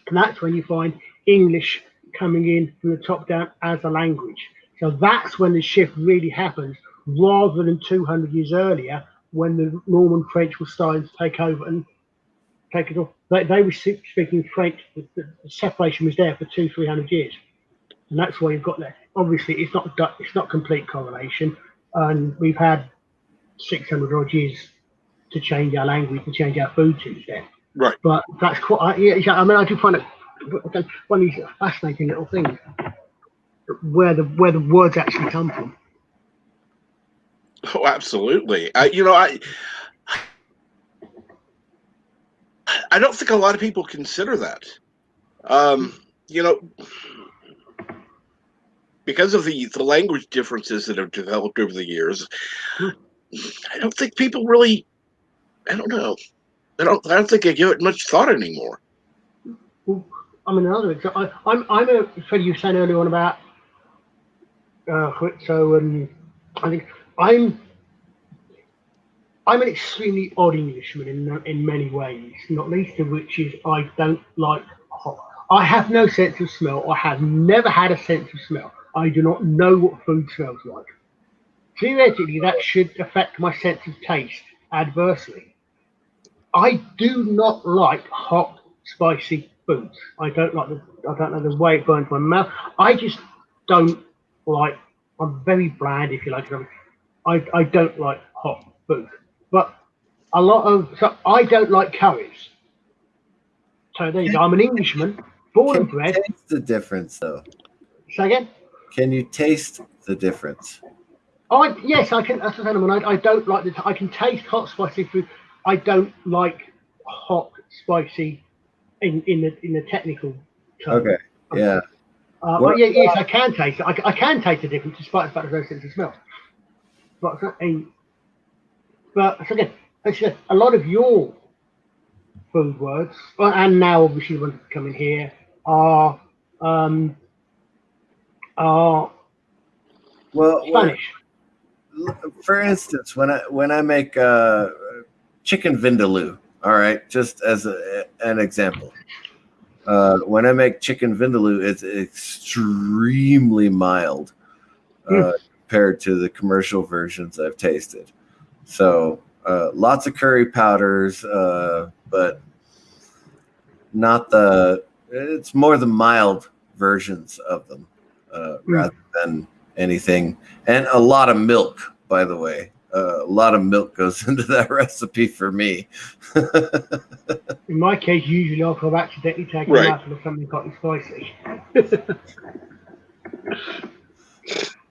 And that's when you find English coming in from the top down as a language. So that's when the shift really happens, rather than 200 years earlier when the Norman French were starting to take over and take it off. They were speaking French. The separation was there for 200-300 years, and that's why you've got that. Obviously, it's not complete correlation, and we've had 600 odd years to change our language, to change our food since then. Right. But that's quite. Yeah, I mean, I do find it one of these fascinating little things where the words actually come from. Oh, absolutely. I don't think a lot of people consider that. Because of the language differences that have developed over the years, I don't think people really. I don't know. I don't think they give it much thought anymore. Well, I mean, another example. I'm a Freddie. You were saying earlier on about so, and I think I'm an extremely odd Englishman in many ways, not least of which is I don't like hot. I have no sense of smell. I have never had a sense of smell. I do not know what food smells like. Theoretically, that should affect my sense of taste adversely. I do not like hot, spicy foods. I don't know the way it burns my mouth. I just don't like. I'm very bland, if you like. I don't like hot food. But so I don't like curries. So there you go. I'm an Englishman, born and bred. Can you taste the difference, though? Say again? Can you taste the difference? Yes, I can. That's the thing. I don't like I can taste hot, spicy food. I don't like hot, spicy in the technical term. Okay. Yeah. But yes, I can taste it. I can taste the difference despite the fact there's no sense of smell. But again, a lot of your food words, and now obviously the ones that come in here, are Spanish. For instance, when I make chicken vindaloo, all right, just as an example, when I make chicken vindaloo, it's extremely mild compared to the commercial versions I've tasted. So lots of curry powders, but not it's more the mild versions of them. rather than anything. And a lot of milk, by the way. A lot of milk goes into that recipe for me. In my case, usually after I've accidentally taken Right. a mouthful of something quite spicy.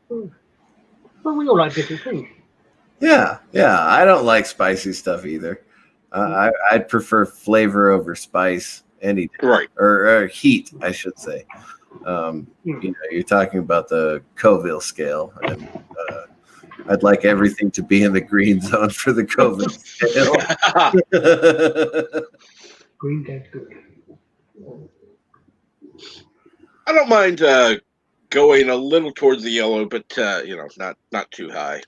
Well, we all like different things. Yeah. I don't like spicy stuff either. I'd prefer flavor over spice any day. Right. Or heat, I should say. You're talking about the Scoville scale, and I'd like everything to be in the green zone for the Scoville scale. Green goes good. I don't mind going a little towards the yellow, but not too high.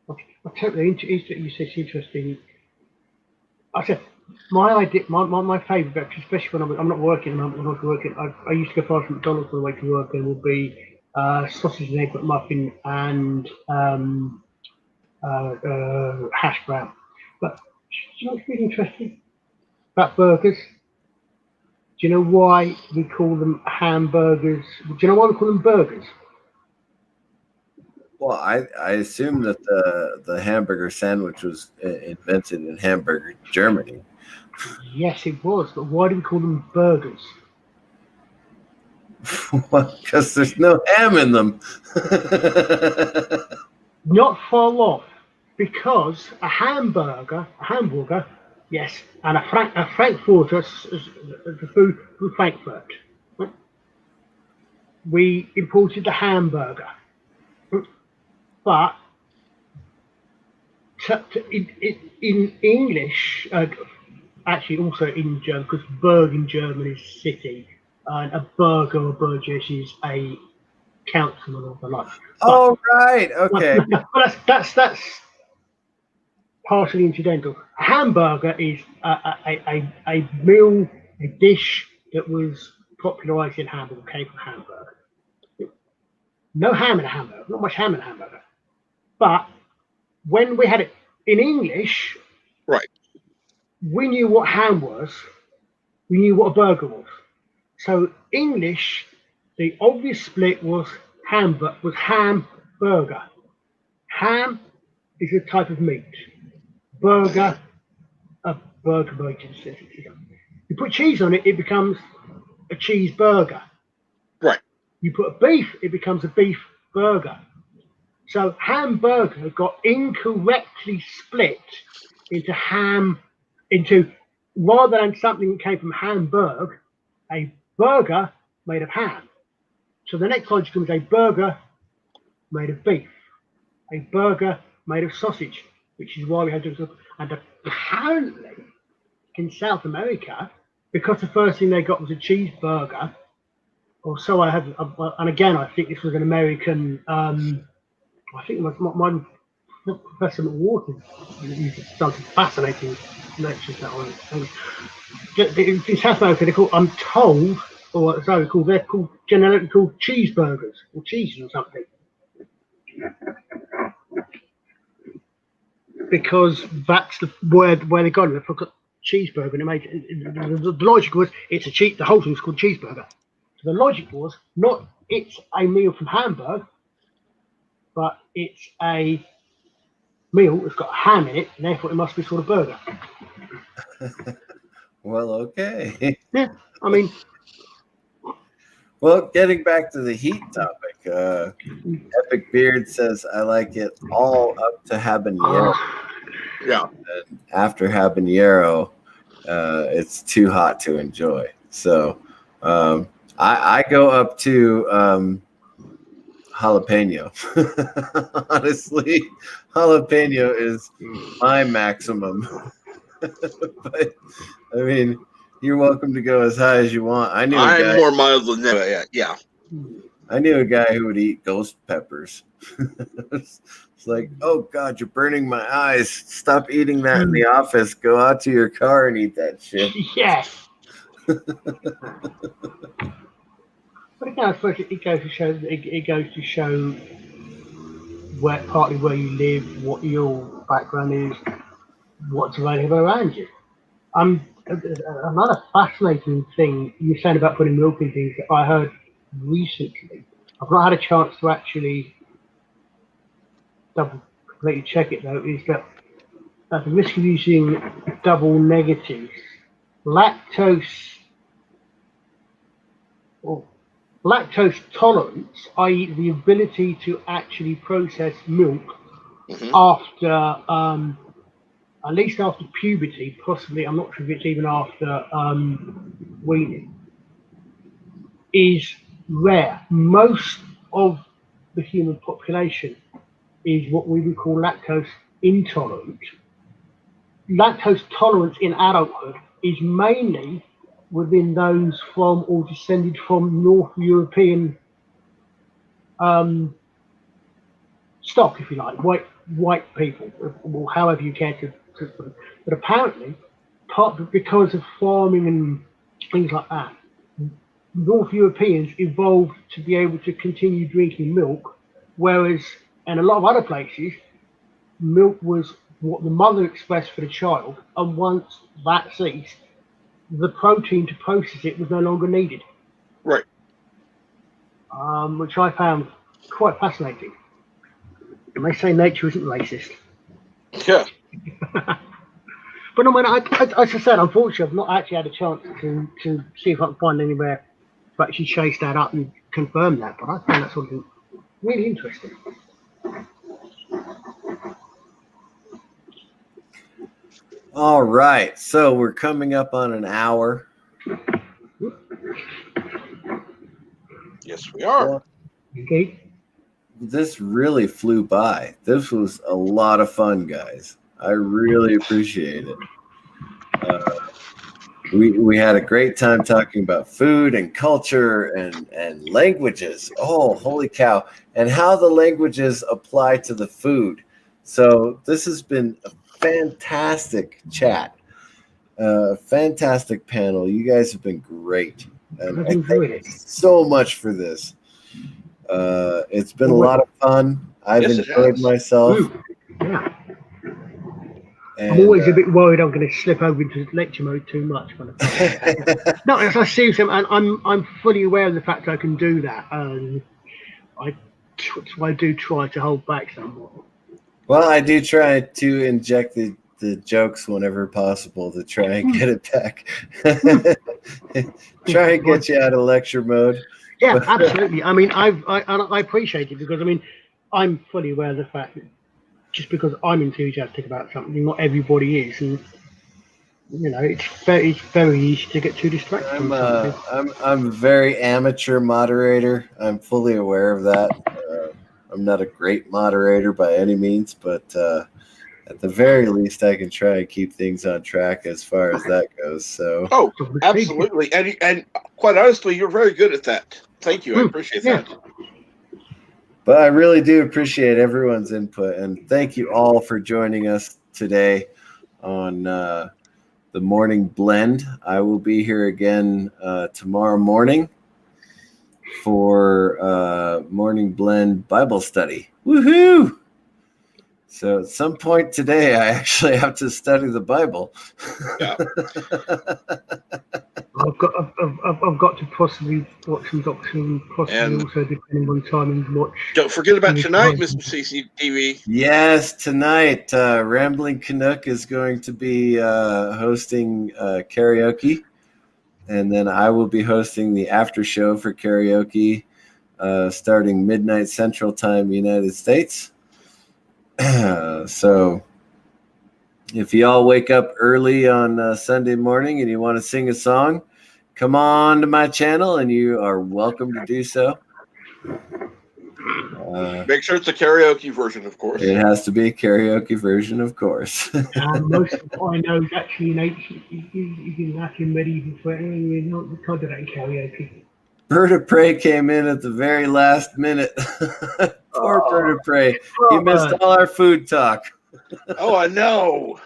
I totally you said it's interesting. I said my idea, my favourite breakfast, especially when I'm not working. I'm not working. I used to go fast from McDonald's on the way to work, and would be sausage and egg McMuffin and hash brown. But do you know what's really interesting about burgers? Do you know why we call them hamburgers? Do you know why we call them burgers? Well, I assume that the hamburger sandwich was invented in Hamburg, Germany. Yes, it was. But why do we call them burgers? Because there's no ham in them. Not far off. Because a hamburger, yes, and a Frankfurter, the food from Frankfurt. We imported the hamburger. But in English, actually also in German, because Berg in German is city, and a burger or burgess is a councilman or the like. Oh, right. Okay. But that's partially incidental. A hamburger is a meal, a dish that was popularised in Hamburg, came from Hamburg. No ham in a hamburger, not much ham in a hamburger. But when we had it in English, right, we knew what ham was, we knew what a burger was. So English, the obvious split was ham burger. Ham is a type of meat. Burger, a burger. You put cheese on it, it becomes a cheeseburger. right. You put a beef, it becomes a beef burger. So hamburger got incorrectly split into rather than something that came from Hamburg, a burger made of ham. So the next logic was a burger made of beef, a burger made of sausage, which is why we had to. And apparently in South America, because the first thing they got was a cheeseburger, or so I had. And again, I think this was an American. I think it was my Professor McWharton. He's done some fascinating lectures that on it. In South America, I'm told, or as I recall, they're generally called cheeseburgers or cheeses or something. Because that's where they got it. They got cheeseburger, and it made the logic was the whole thing's called cheeseburger. So the logic was not it's a meal from Hamburg, but it's a meal that's got ham in it, and therefore it must be sort of burger. Well, okay. Yeah, I mean. Well, getting back to the heat topic, Epic Beard says, I like it all up to habanero. Yeah. And after habanero, it's too hot to enjoy. So I go up to jalapeno. Honestly, jalapeno is my maximum. But I mean, you're welcome to go as high as you want. I'm more mild than that. Yeah. I knew a guy who would eat ghost peppers. It's like, oh God, you're burning my eyes. Stop eating that in the office. Go out to your car and eat that shit. Yes. But again, I suppose it goes to show partly where you live, what your background is, what's available around you. Another fascinating thing you're saying about putting milk in things that I heard recently. I've not had a chance to actually completely check it though. Is that at the risk of using double negatives, lactose or lactose tolerance, i.e., the ability to actually process milk after at least after puberty, possibly, I'm not sure if it's even after weaning, is rare. Most of the human population is what we would call lactose intolerant. Lactose tolerance in adulthood is mainly within those from or descended from North European stock, if you like, white people, or however you care to put it. But apparently, because of farming and things like that, North Europeans evolved to be able to continue drinking milk, whereas in a lot of other places, milk was what the mother expressed for the child, and once that ceased, the protein to process it was no longer needed. Right. Which I found quite fascinating. And they say nature isn't racist. Yeah. But I mean, as I said, unfortunately, I've not actually had a chance to see if I can find anywhere to actually chase that up and confirm that. But I found that sort of really interesting. All right, so we're coming up on an hour. Yes, we are. Okay. This really flew by. This was a lot of fun, guys. I really appreciate it. We had a great time talking about food and culture and languages. Oh, holy cow. And how the languages apply to the food. So this has been a fantastic chat. Fantastic panel. You guys have been great. And I thank you so much for this. It's been a lot of fun. I've enjoyed myself. Yeah. And, I'm always a bit worried I'm going to slip over into lecture mode too much. No, as I see him, and I'm fully aware of the fact I can do that. I do try to hold back somewhat. Well, I do try to inject the jokes whenever possible to try and get it back. Try and get you out of lecture mode. Yeah, absolutely. I mean, I appreciate it because I mean, I'm fully aware of the fact that just because I'm enthusiastic about something, not everybody is, and you know, it's very easy to get too distracted. I'm a very amateur moderator. I'm fully aware of that. I'm not a great moderator by any means, but at the very least, I can try and keep things on track as far as that goes. So, oh, absolutely, and quite honestly, you're very good at that. Thank you. I appreciate that. But I really do appreciate everyone's input, and thank you all for joining us today on the Morning Blend. I will be here again tomorrow morning for Morning Blend Bible study. Woohoo! So at some point today, I actually have to study the Bible. Yeah. I've got to possibly watch some doctors and possibly And also depending on timing watch. Don't forget about tonight, Mr. CCTV. Yes, tonight Rambling Canuck is going to be hosting karaoke, and then I will be hosting the after show for karaoke starting midnight Central Time, United States. So if you all wake up early on Sunday morning and you want to sing a song, come on to my channel and you are welcome to do so. Make sure it's a karaoke version, of course. It has to be a karaoke version, of course. Most of what I know is actually in ancient, in Latin medieval, not the Codere karaoke. Bird of Prey came in at the very last minute. Poor Bird of Prey. He missed all our food talk. Oh, I know.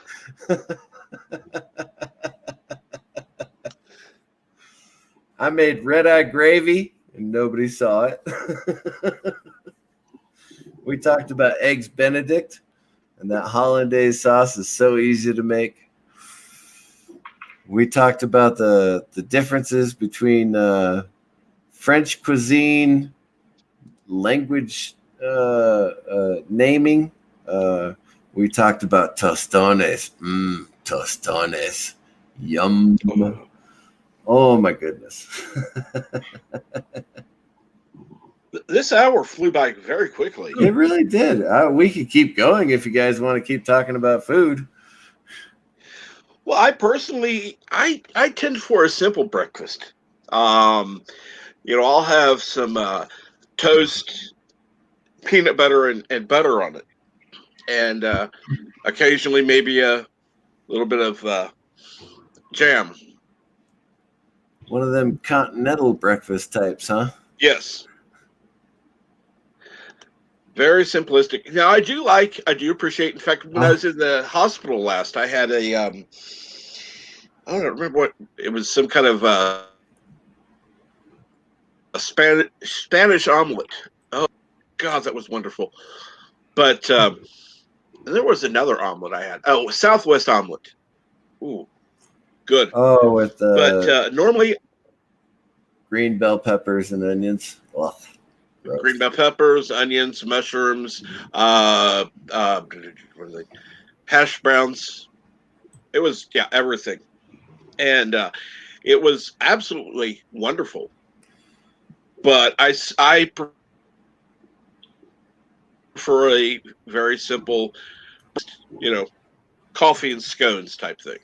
I made red-eye gravy, and nobody saw it. We talked about eggs Benedict, and that hollandaise sauce is so easy to make. We talked about the differences between French cuisine, language naming. We talked about tostones. Tostones. Yum. Oh my goodness. This hour flew by very quickly. It really did. We could keep going if you guys want to keep talking about food. Well, I personally, I tend for a simple breakfast. I'll have some toast, peanut butter, and butter on it, and occasionally maybe a little bit of jam. One of them continental breakfast types, huh? Yes. Very simplistic. Now, I do appreciate. In fact, when I was in the hospital last, I had a I don't remember what it was. Some kind of a Spanish omelet. Oh God, that was wonderful. But there was another omelet I had. Oh, Southwest omelet. Ooh, good. Oh, with the but normally green bell peppers and onions. Ugh. Gross. Green bell peppers, onions, mushrooms, what are they? Hash browns. It was everything, and it was absolutely wonderful. But I prefer a very simple, coffee and scones type thing.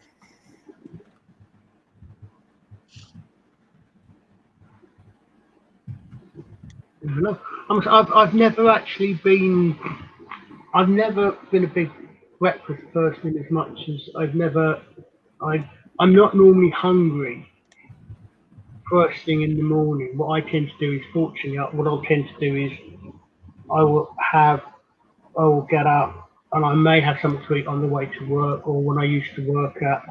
I've never actually been. I've never been a big breakfast person as much as I'm not normally hungry first thing in the morning. What I tend to do is, fortunately, what I'll tend to do is I will get up and I may have something to eat on the way to work, or when I used to work at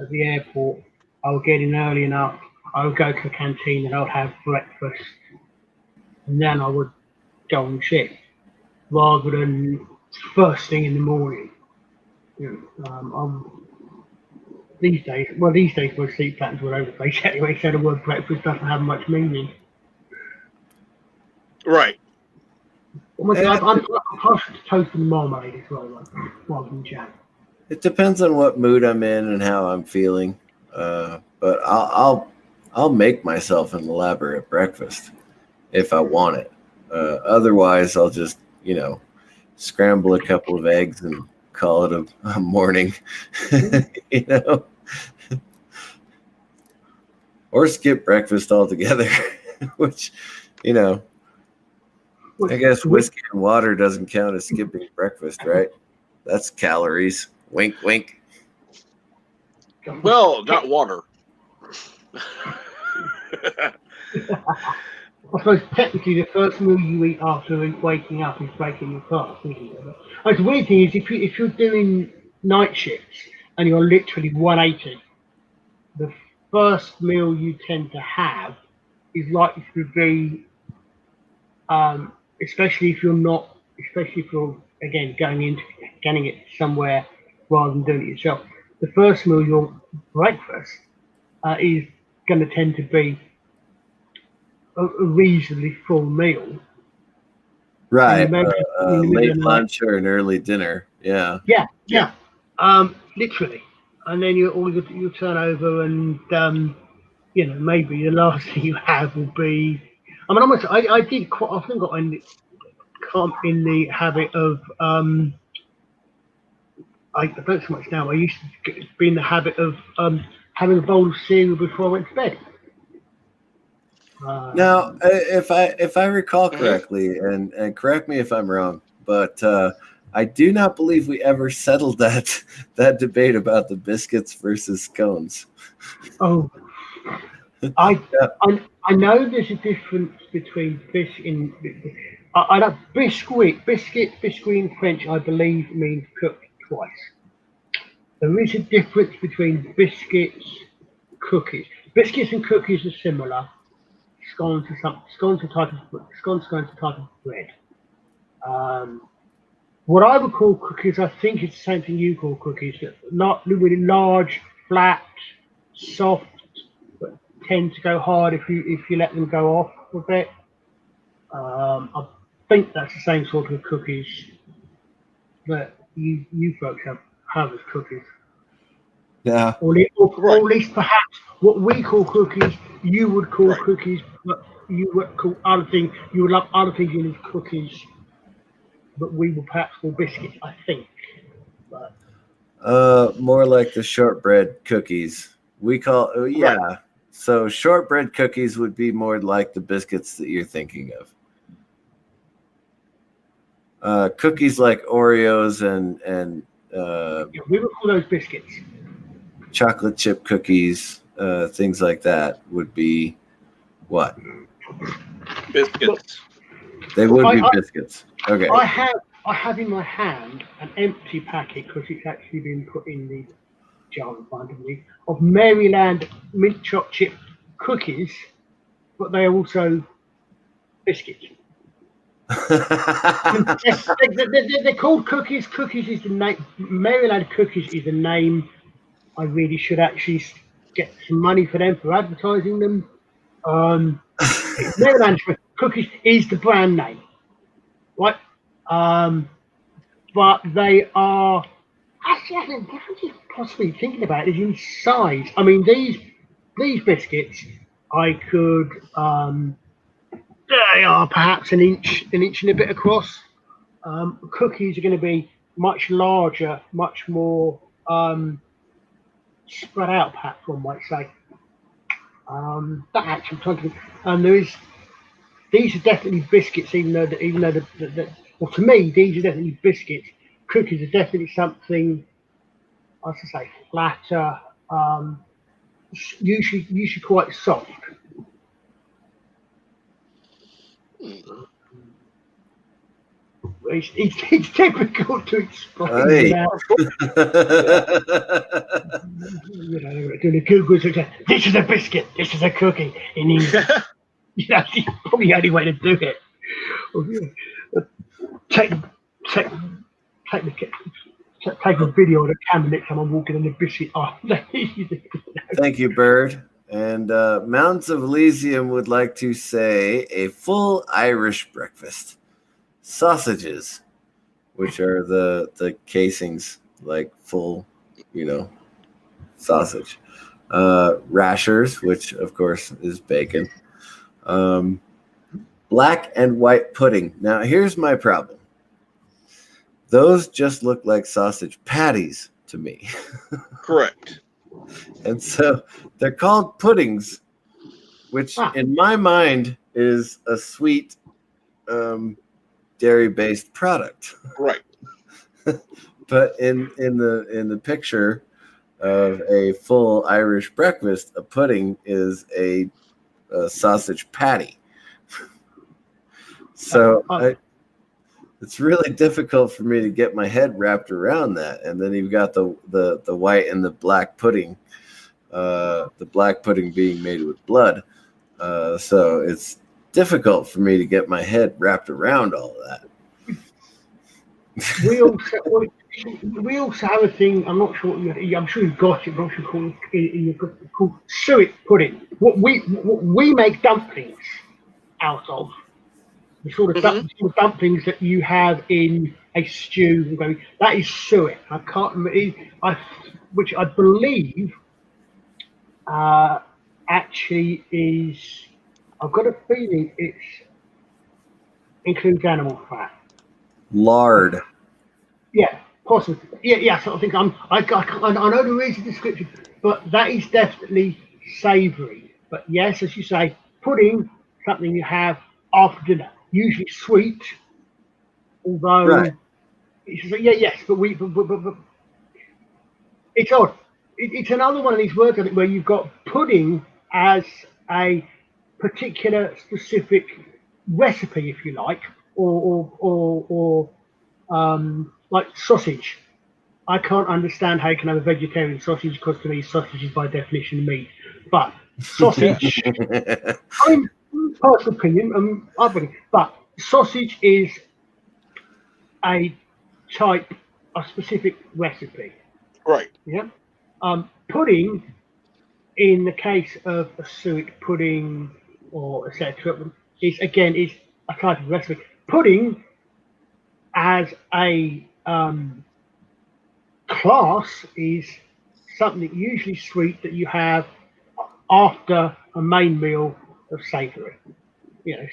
the airport, I would get in early enough. I would go to the canteen and I would have breakfast, and then I would go on shift rather than first thing in the morning. These days my sleep patterns all over the place anyway, so the word breakfast doesn't have much meaning. Right. I'm partial to toast and marmalade as well, rather than jam. It depends on what mood I'm in and how I'm feeling, but I'll make myself an elaborate breakfast if I want it. Otherwise, I'll just scramble a couple of eggs and call it a morning, or skip breakfast altogether, which, I guess whiskey and water doesn't count as skipping breakfast, right? That's calories. Wink, wink. Well, not water. I suppose technically the first meal you eat after waking up is breaking your fast, isn't it? But the weird thing is if you're doing night shifts and you're literally 180, the first meal you tend to have is likely to be, especially if you're again getting it somewhere rather than doing it yourself. The first meal, your breakfast, is going to tend to be a reasonably full meal. Right. Late lunch or an early dinner. Yeah. Yeah. Literally. And then you turn over and, maybe the last thing you have will be, I did quite often got in the habit of, I don't so much now, I used to be in the habit of having a bowl of cereal before I went to bed. Now, if I recall correctly, and correct me if I'm wrong, but I do not believe we ever settled that debate about the biscuits versus scones. Oh, I know there's a difference between I know biscuit in French, I believe, means cooked twice. There is a difference between biscuits, cookies. Biscuits and cookies are similar. Scones are a type of bread. What I would call cookies, I think it's the same thing you call cookies. Not really large, flat, soft, but tend to go hard if you let them go off. alphabet. I think that's the same sort of cookies that you folks have as cookies. Yeah. Or at least perhaps what we call cookies, you would call cookies, but you would call other things. You would love other things in as cookies, but we would perhaps call biscuits. I think. But More like the shortbread cookies. We call yeah. So shortbread cookies would be more like the biscuits that you're thinking of. Cookies like Oreos and we would call those biscuits. Chocolate chip cookies, things like that would be what? Biscuits. They would be biscuits. Okay. I have in my hand an empty packet because it's actually been put in the jar in front of me of Maryland mint chocolate chip cookies, but they are also biscuits. They're called cookies. Cookies is the name. Maryland cookies is the name. I really should actually get some money for them for advertising them. Maryland cookies is the brand name, right? But they are actually, I'm just possibly thinking about it, is in size. I mean, these biscuits, I could. They are perhaps an inch and a bit across. Cookies are going to be much larger, much more spread out, perhaps one might say. That actually, and these are definitely biscuits, even though well, to me, these are definitely biscuits. Cookies are definitely something, I should say, flatter, usually quite soft. It's difficult to explain. Hey. Doing a Google search. This is a biscuit. This is a cookie. In English, that's probably the only way to do it. Take a video of the camera next time I'm walking in the biscuit. Thank you, Bird. And Mountains of Elysium would like to say a full Irish breakfast. Sausages, which are the casings, like full, sausage. Rashers, which of course is bacon. Black and white pudding. Now here's my problem. Those just look like sausage patties to me. Correct. And so they're called puddings, which in my mind is a sweet dairy-based product. Right. But in the picture of a full Irish breakfast, a pudding is a sausage patty. So it's really difficult for me to get my head wrapped around that. And then you've got the white and the black pudding, the black pudding being made with blood. So it's difficult for me to get my head wrapped around all of that. We also have a thing. I'm not sure. I'm sure you've got it. I'm not sure called suet pudding. What we make dumplings out of. The sort of dumplings that you have in a stew. That is suet. I can't remember. Which I believe actually is. I've got a feeling it includes animal fat. Lard. Yeah, possibly. Yeah. Sort of thing. I know the reason description, but that is definitely savoury. But yes, as you say, pudding, something you have after dinner, usually sweet. Although, yes, but it's odd. It's another one of these words where you've got pudding as a particular specific recipe, if you like, or like sausage. I can't understand how you can have a vegetarian sausage because to me sausage is by definition meat. But sausage, I mean, personal opinion, but sausage is a type, a specific recipe. Right. Yeah. Pudding, in the case of a suet pudding, or etc. Is again is a type of recipe. Pudding as a class is something usually sweet that you have after a main meal of savoury.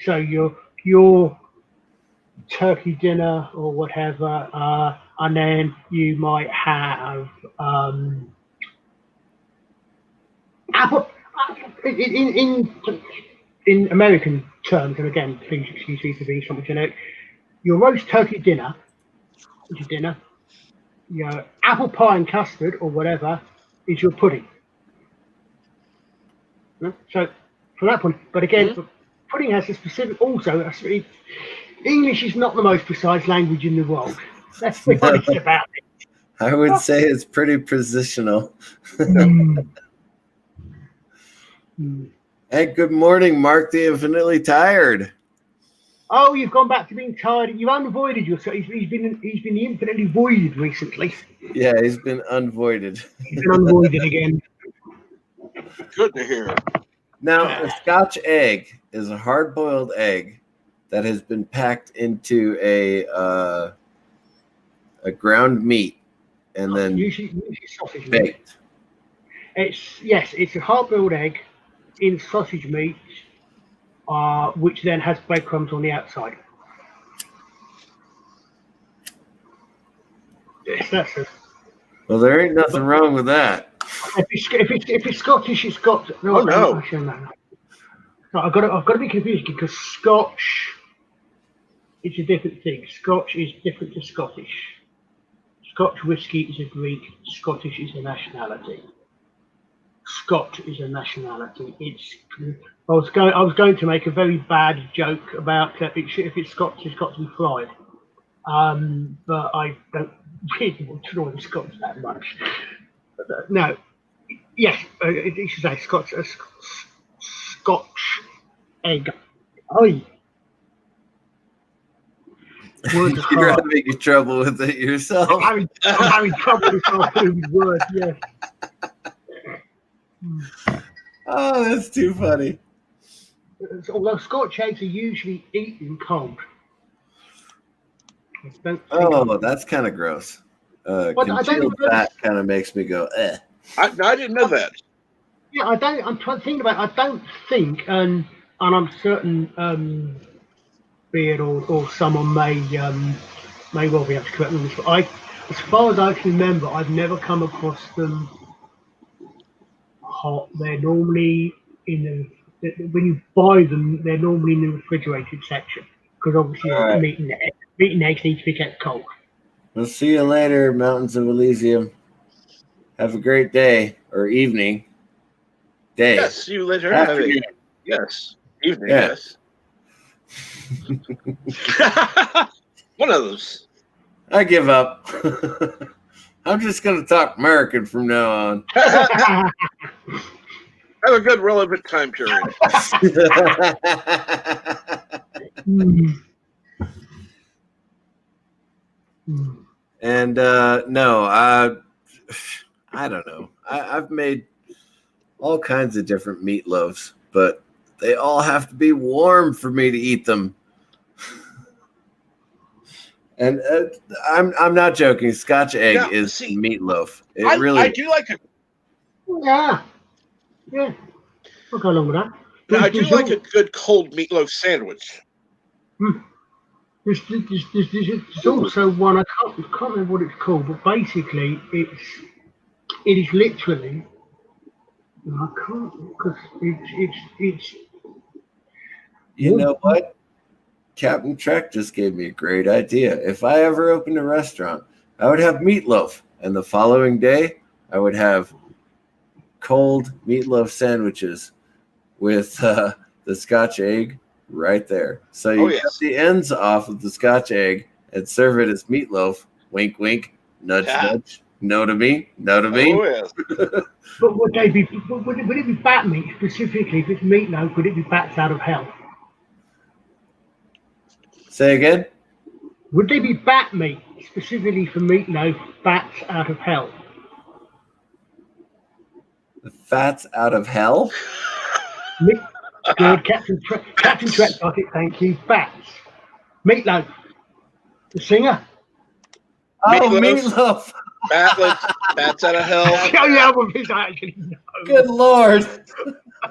So your turkey dinner or whatever, and then you might have apple. In American terms, and again, please excuse me for being something generic. Your roast turkey dinner, which is dinner. Your apple pie and custard or whatever is your pudding. So from that point, but again, pudding has a specific. Also, English is not the most precise language in the world. Let's be honest about it. I would say it's pretty positional. Hey, good morning, Mark the Infinitely Tired. Oh, you've gone back to being tired. You unvoided yourself. He's been infinitely voided recently. Yeah, he's been unvoided. He's been unvoided again. Good to hear. Now, a Scotch egg is a hard-boiled egg that has been packed into a ground meat and then usually sausage baked. Meat. It's a hard-boiled egg in sausage meat, which then has breadcrumbs on the outside. Yes, that's it. Well, there ain't nothing wrong with that. If it's Scottish, it's got no. Oh, no. Actually, no. I've got to be confused because Scotch is a different thing. Scotch is different to Scottish. Scotch whiskey is a Greek. Scottish is a nationality. Scotch is a nationality. I was going to make a very bad joke about if it's Scotch, it's got to be fried. But I don't really want to know the Scotch that much. But, no. Yes, it should say Scotch egg. Oi. You're having trouble with it yourself. I'm having trouble with words, yeah. Oh, that's too funny. Although Scotch eggs are usually eaten cold. Oh, that's kind of gross. Congealed fat kind of makes me go, eh. I didn't know that. Yeah, I'm trying to think about it. I don't think, and I'm certain Beard or someone may well be able to correct me on this, but as far as I can remember, I've never come across them hot. They're normally when you buy them, they're normally in the refrigerated section because obviously meat and eggs need to be kept cold. We'll see you later, Mountains of Elysium. Have a great day or evening. Day. Yes, see you later. Yes, evening. Yeah. Yes. One of those. I give up. I'm just going to talk American from now on. Have a good relevant time period. And no, I don't know. I've made all kinds of different meatloaves, but they all have to be warm for me to eat them. And I'm not joking. Scotch egg is meatloaf. I do like it. Yeah. I'll go along with that. I do like a good cold meatloaf sandwich. There's also one, I can't remember what it's called, but basically it is literally, I can't, because it's You know what? Captain Trek just gave me a great idea. If I ever opened a restaurant, I would have meatloaf, and the following day I would have cold meatloaf sandwiches with the Scotch egg right there. So you cut the ends off of the Scotch egg and serve it as meatloaf. Wink, wink. Nudge, nudge. No to me. No to me. Oh, yes. But would it be bat meat specifically? If it's meatloaf, would it be bats out of hell? Say again? Would they be bat meat specifically for meatloaf? Bats out of hell. The fats out of hell? Good, Captain Trek got it. Thank you. Bats. Meatloaf. The singer. Oh, Meatloaf. Meatloaf. Bats out of hell. The only album is I actually know. Good Lord.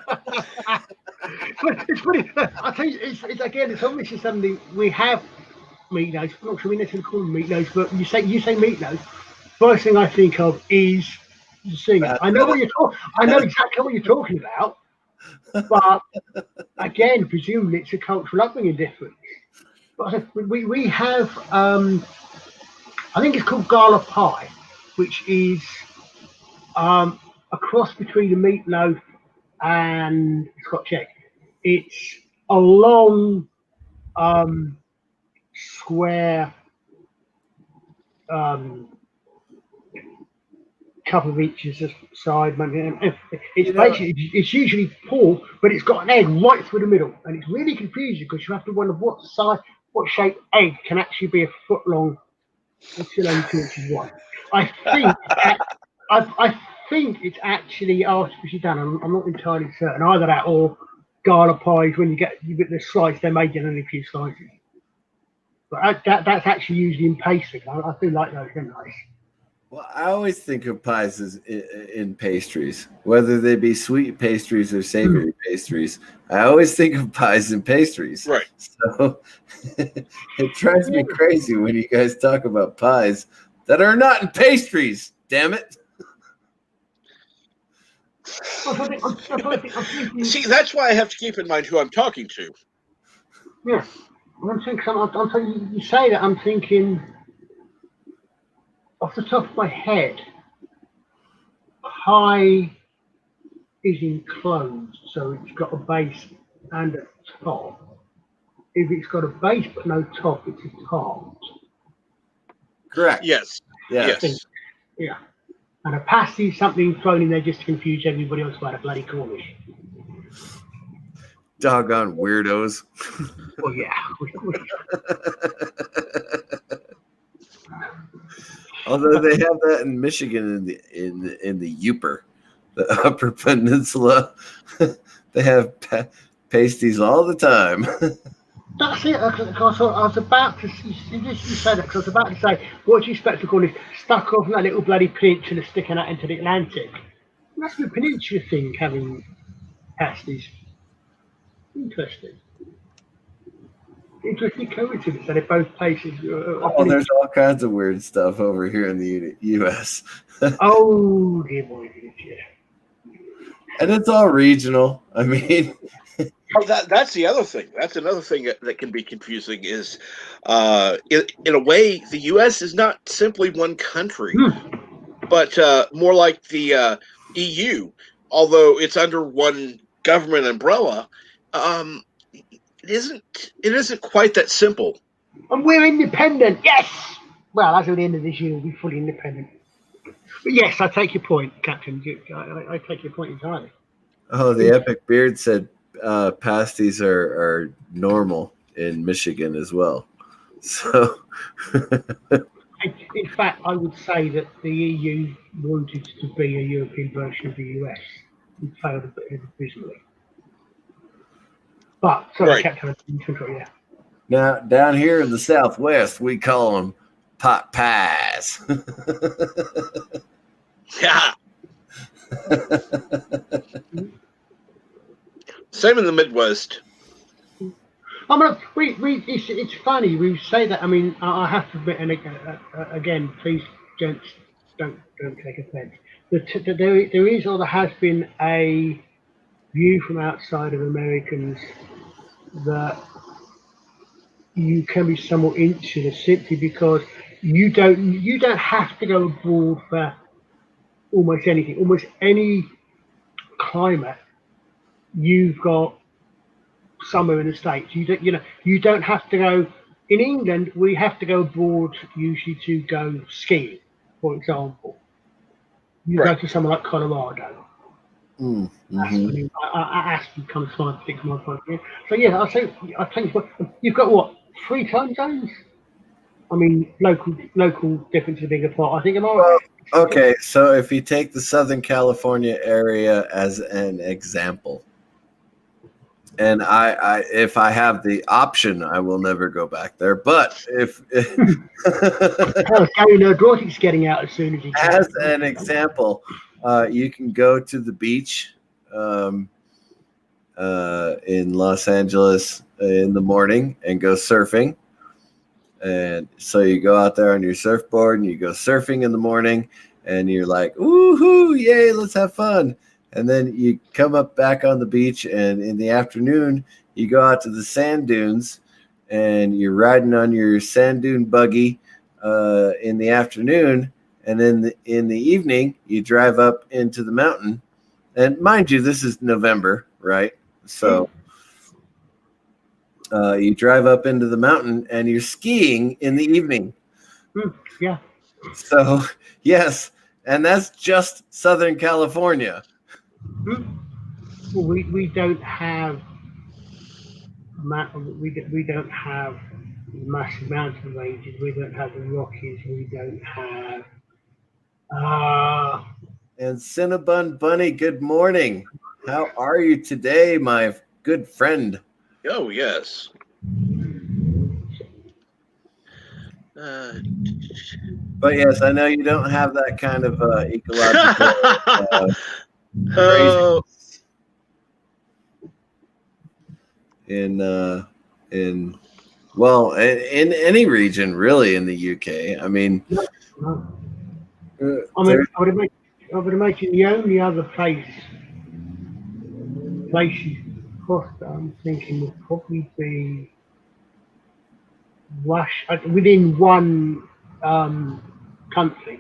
But it's funny. I think it's again. It's obviously something we have. Meatloaf. I'm not sure we necessarily call them meatloaf, but you say meatloaf. First thing I think of is the singer. I know exactly what you're talking about, but again, presumably it's a cultural upbringing difference. But we have, I think it's called Gala Pie, which is a cross between the meatloaf and Scotch egg. It's a long, square couple of inches aside. It's basically it's usually pork, but it's got an egg right through the middle, and it's really confusing because you have to wonder what shape egg can actually be a foot long. It's still only 2 inches wide. I think it's actually artificially done. I'm not entirely certain. Either that or Gala pies. When you get the slice, they're made in only a few slices. But that's actually usually in pastry. I feel like those are nice. Well, I always think of pies as in pastries, whether they be sweet pastries or savory pastries. I always think of pies in pastries. Right. So it drives me crazy when you guys talk about pies that are not in pastries. Damn it. See, that's why I have to keep in mind who I'm talking to. Yeah. I'm thinking. I'm thinking. You say that. I'm thinking. Off the top of my head, pie is enclosed, so it's got a base and a top. If it's got a base but no top, it's a tart. Correct. Yes. Yes. Yeah. And a pasty is something thrown in there just to confuse everybody else about a bloody Cornish. Doggone weirdos. Well, yeah. Although they have that in Michigan in the Upper, the Upper Peninsula, they have pasties all the time. That's it. I was about to you said that because I was about to say, what do you expect to call this? Stuck off that little bloody peninsula sticking out into the Atlantic. That's the peninsula thing having pasties. Interesting coincidence that in both places. There's all kinds of weird stuff over here in the U.S. Oh, dear boy, yeah. And it's all regional. I mean, that's the other thing. That's another thing that can be confusing. Is in a way, the U.S. is not simply one country, but more like the EU. Although it's under one government umbrella. It isn't quite that simple. And we're independent, yes! Well, as of the end of this year, we'll be fully independent. But yes, I take your point, Captain. I take your point entirely. Oh, the Epic Beard said pasties are normal in Michigan as well. So, in fact, I would say that the EU wanted to be a European version of the US and failed a bit abysmally. But sorry, right. Yeah. Now, down here in the Southwest, we call them pot pies. Yeah. Same in the Midwest. I mean, it's funny we say that. I mean, I have to admit, and again, please, gents, don't take offence. There is or there has been a view from outside of Americans that you can be somewhat insular simply because you don't have to go abroad for almost anything. Almost any climate, you've got somewhere in the States. You don't have to go. In England, we have to go abroad usually to go skiing, for example. You go to somewhere like Colorado. Mm-hmm. Aspen comes to mind, from my point of view. So yeah, I think you've got what, 3 time zones? I mean, local difference is a bigger part. I think. Okay, so if you take the Southern California area as an example, And I if I have the option, I will never go back there. But if Gary Nerdrotic's getting out as soon as he can. as an example, you can go to the beach in Los Angeles in the morning and go surfing. And so you go out there on your surfboard and you go surfing in the morning and you're like, woohoo, yay, let's have fun. And then you come up back on the beach and in the afternoon, you go out to the sand dunes and you're riding on your sand dune buggy in the afternoon. And then in the evening, you drive up into the mountain. And mind you, this is November, right? So you drive up into the mountain and you're skiing in the evening. Yeah. So, yes, and that's just Southern California. Well, we don't have we don't have massive mountain ranges. We don't have the Rockies. We don't have. And Cinnabon Bunny, good morning. How are you today, my good friend? Oh, yes. But yes, I know you don't have that kind of ecological in any region really in the UK. I mean, I would imagine the only other places Costa, I'm thinking would probably be Russia within one country.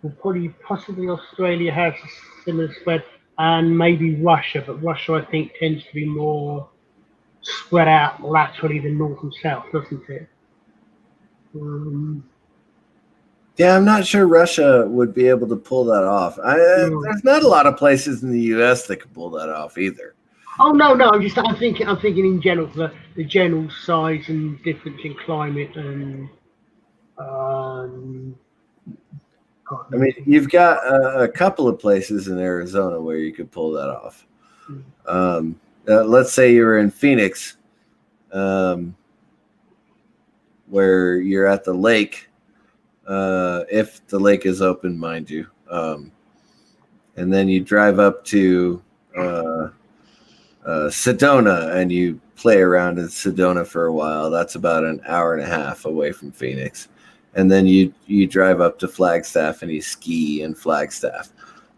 Will probably possibly Australia has a similar spread, and maybe Russia. But Russia, I think, tends to be more spread out laterally than north and south, doesn't it? Yeah, I'm not sure Russia would be able to pull that off. There's not a lot of places in the U.S. that can pull that off either. Oh no! I'm thinking in general the general size and difference in climate and. I mean, you've got a couple of places in Arizona where you could pull that off. Let's say you're in Phoenix, where you're at the lake. If the lake is open, mind you, and then you drive up to Sedona and you play around in Sedona for a while. That's about an hour and a half away from Phoenix, and then you drive up to Flagstaff and you ski in Flagstaff.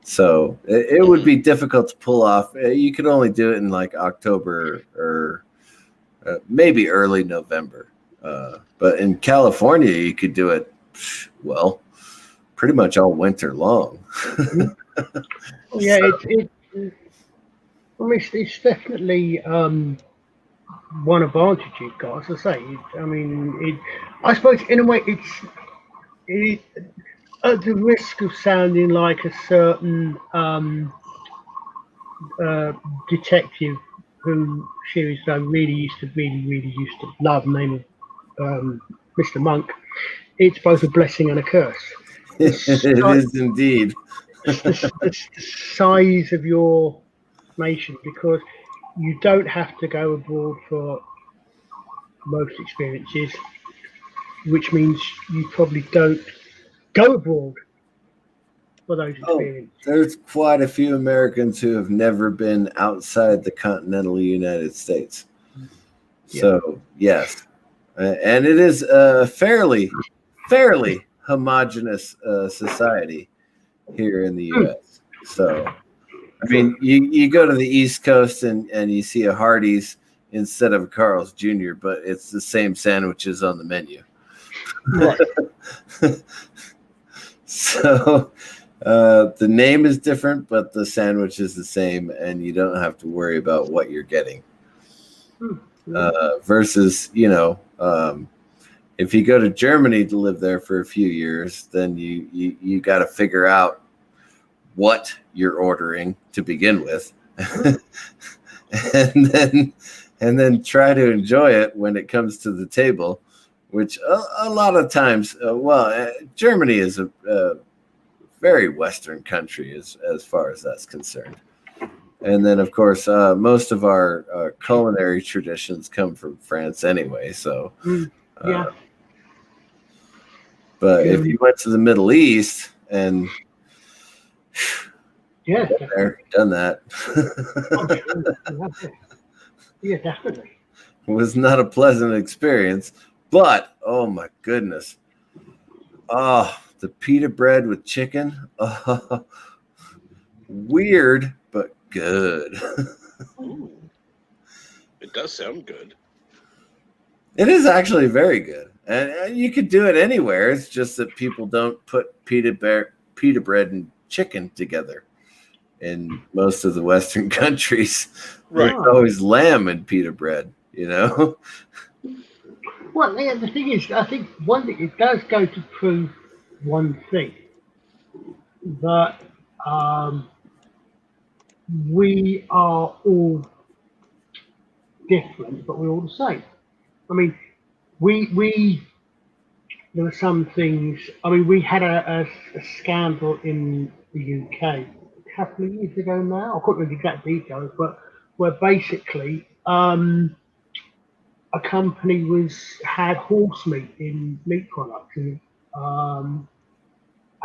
So it would be difficult to pull off. You could only do it in like October or maybe early November. But in California, you could do it. Well, pretty much all winter long. Yeah, it's definitely one advantage you've got. As I say, I suppose in a way it's at the risk of sounding like a certain detective who series I really used to love, name of Mr. Monk. It's both a blessing and a curse. It is indeed. the size of your nation, because you don't have to go abroad for most experiences, which means you probably don't go abroad for those experiences. There's quite a few Americans who have never been outside the continental United States. Yeah. So, yes. And it is a fairly homogenous society here in the U.S. So, I mean, you go to the East Coast and you see a Hardee's instead of a Carl's Jr., but it's the same sandwiches on the menu. Right. So the name is different, but the sandwich is the same, and you don't have to worry about what you're getting. Versus, if you go to Germany to live there for a few years, then you got to figure out what you're ordering to begin with, and then try to enjoy it when it comes to the table, which a lot of times, Germany is a very Western country as far as that's concerned. And then, of course, most of our culinary traditions come from France anyway. So, Yeah. But if you went to the Middle East and Yeah. done that, Yeah, definitely. it was not a pleasant experience. But oh my goodness, the pita bread with chicken, weird but good. Ooh. It does sound good. It is actually very good, and you could do it anywhere. It's just that people don't put pita bread and chicken together in most of the Western countries. Right. There's always lamb and pita bread, you know. Well, yeah, the thing is, I think one thing it does go to prove one thing that we are all different, but we're all the same. I mean, we there were some things. I mean, we had a scandal in the UK a couple of years ago now. I can't remember the exact details, but where basically a company had horse meat in meat products,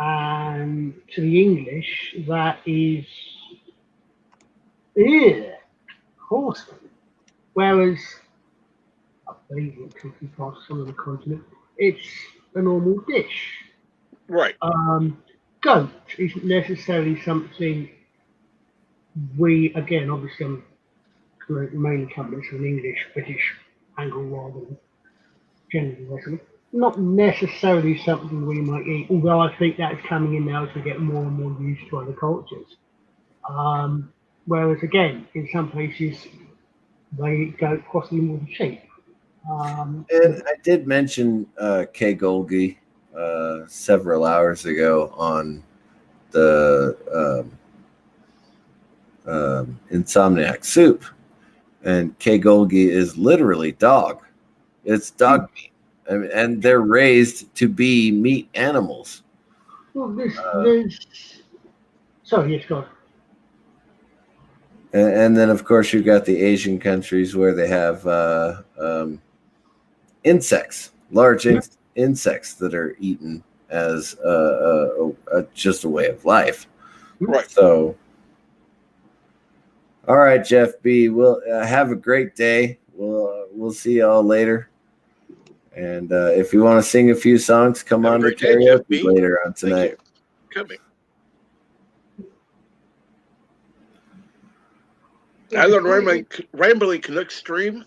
and to the English that is horse meat, whereas I believe it comes across some of the continent, it's a normal dish. Right. Goat isn't necessarily something we, again, obviously, I'm mainly coming from an English, British angle rather than generally Western. Not necessarily something we might eat, although I think that's coming in now as we get more and more used to other cultures. Whereas, again, in some places, they eat goat possibly more than sheep. And I did mention Kay Golgi several hours ago on the Insomniac Soup, and Kay Golgi is literally dog. It's dog meat, and they're raised to be meat animals. Well, there's sorry, yes, God. And then, of course, you've got the Asian countries where they have insects, large insects that are eaten as just a way of life. Right. So, all right, Jeff B. We'll have a great day. We'll see you all later. And if you want to sing a few songs, come Have a on to great day, Jeff B. karaoke later on tonight. Coming. Either on Rambling Canuck stream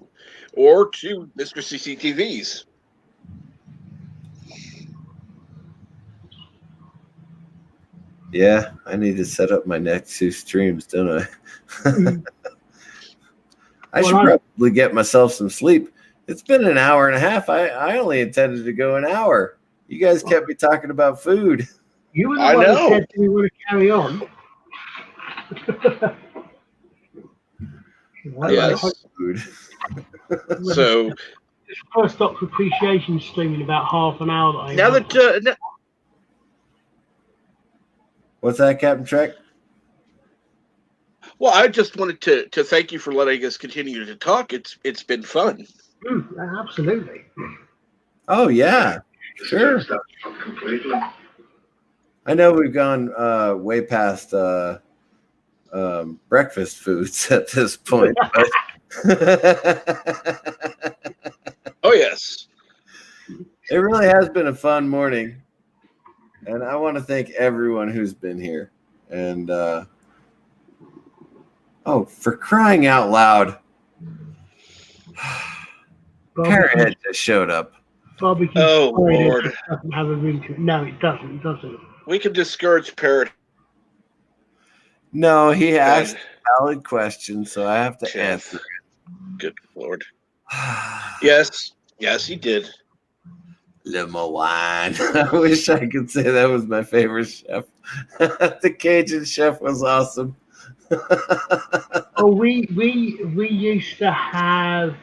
or to Mr. CCTV's. Yeah, I need to set up my next two streams, don't I? I should probably get myself some sleep. It's been an hour and a half. I only intended to go an hour. You guys kept me talking about food. You were the one who said we want to carry on. Yes. Food. So, this first Doctor Appreciation stream in about half an hour. Now that what's that, Captain Trek? Well, I just wanted to thank you for letting us continue to talk. It's been fun. Absolutely. Oh yeah, sure. I know we've gone way past breakfast foods at this point. Oh yes, it really has been a fun morning, and I want to thank everyone who's been here. And for crying out loud, Parrothead just showed up. Barbecue. Oh Lord! Doesn't have a room to. No, it doesn't. Does it? We can discourage Parrot. No, he asked a valid question, so I have to answer it. Good Lord. Yes, he did. Le Moine. I wish I could say that was my favorite chef. The Cajun chef was awesome. We used to have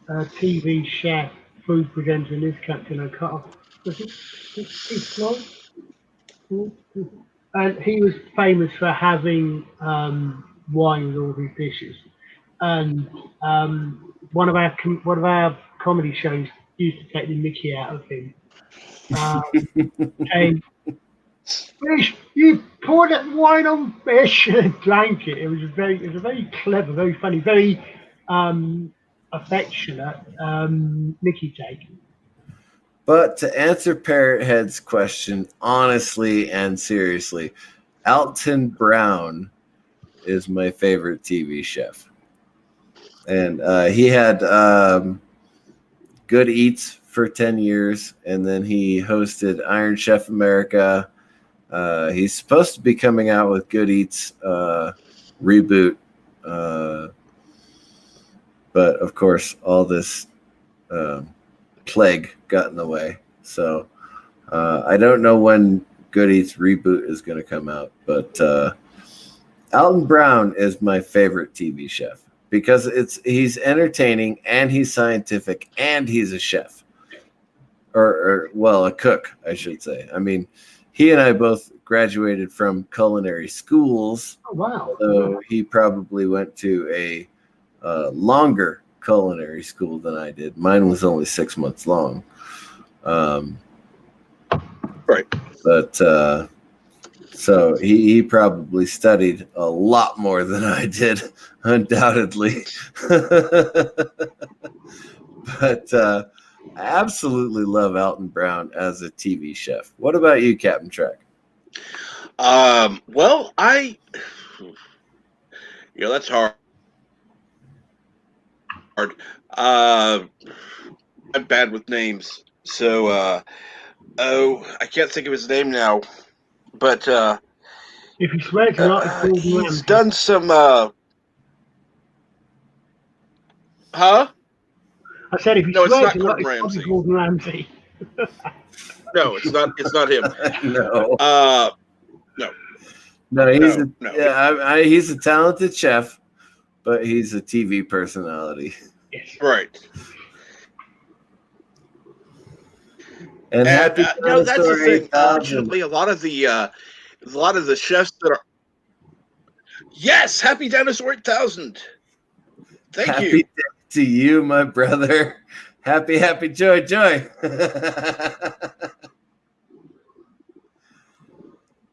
a TV chef, food presenter in this country. I cut off. Was it Steve Floyd? and he was famous for having wine with all his dishes. And one of our comedy shows used to take the Mickey out of him. And Fish, you poured that wine on fish and drank it. It was a very clever, very funny, very affectionate Mickey take. But to answer Parrothead's question honestly and seriously, Alton Brown is my favorite TV chef. And he had Good Eats for 10 years, and then he hosted Iron Chef America. He's supposed to be coming out with Good Eats reboot. But of course, all this plague got in the way. So I don't know when Good Eats reboot is going to come out, but Alton Brown is my favorite TV chef because he's entertaining and he's scientific and he's a chef, or a cook, I should say. I mean, he and I both graduated from culinary schools. Oh, wow. So he probably went to a longer culinary school than I did. Mine was only 6 months long. Right. But so he probably studied a lot more than I did, undoubtedly. But I absolutely love Alton Brown as a TV chef. What about you, Captain Trek? Well, that's hard. I'm bad with names, so I can't think of his name now. But If he swears a lot, it's Gordon he's Ramsay. done some. Huh? I said if he No, it's swears not a lot, Gordon it's probably Ramsay. Gordon Ramsay. No, it's not. It's not him. No, No. he's No. he's a talented chef, but he's a TV personality. Yes. Right. And happy No, that's the Dinosaur thing. 8000. Unfortunately, a lot of the chefs that are. Yes, Happy Dinosaur 8000. Thank Happy you. day to you, my brother. Happy, joy.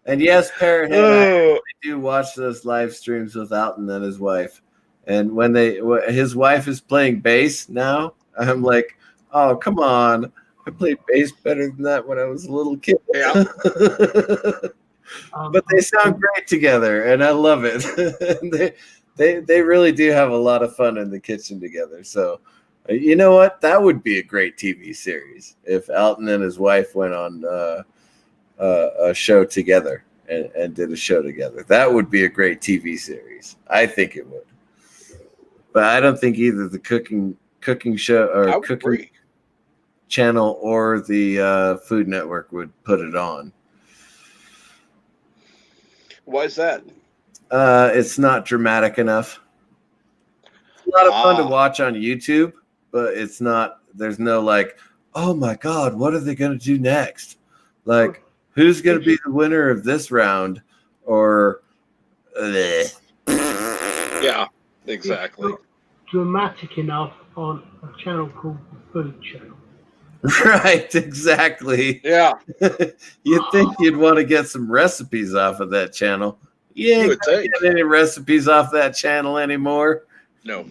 And yes, Parrothead, I do watch those live streams with Alton and his wife. And when his wife is playing bass now, I'm like, oh, come on. I played bass better than that when I was a little kid. Yeah. But they sound great together, and I love it. They really do have a lot of fun in the kitchen together. So, you know what? That would be a great TV series if Alton and his wife went on a show together and did a show together. That would be a great TV series. I think it would. But I don't think either the cooking show or cooking agree. channel or the Food Network would put it on. Why is that? It's not dramatic enough. It's a lot of fun to watch on YouTube, but it's not. There's no like, oh my God, what are they going to do next? Like, who's going to be the winner of this round? Or, Yeah, exactly. It's not dramatic enough on a channel called the Food Channel. Right, exactly. Yeah. You'd think you'd want to get some recipes off of that channel. You ain't would gonna think. get any recipes off that channel anymore. No.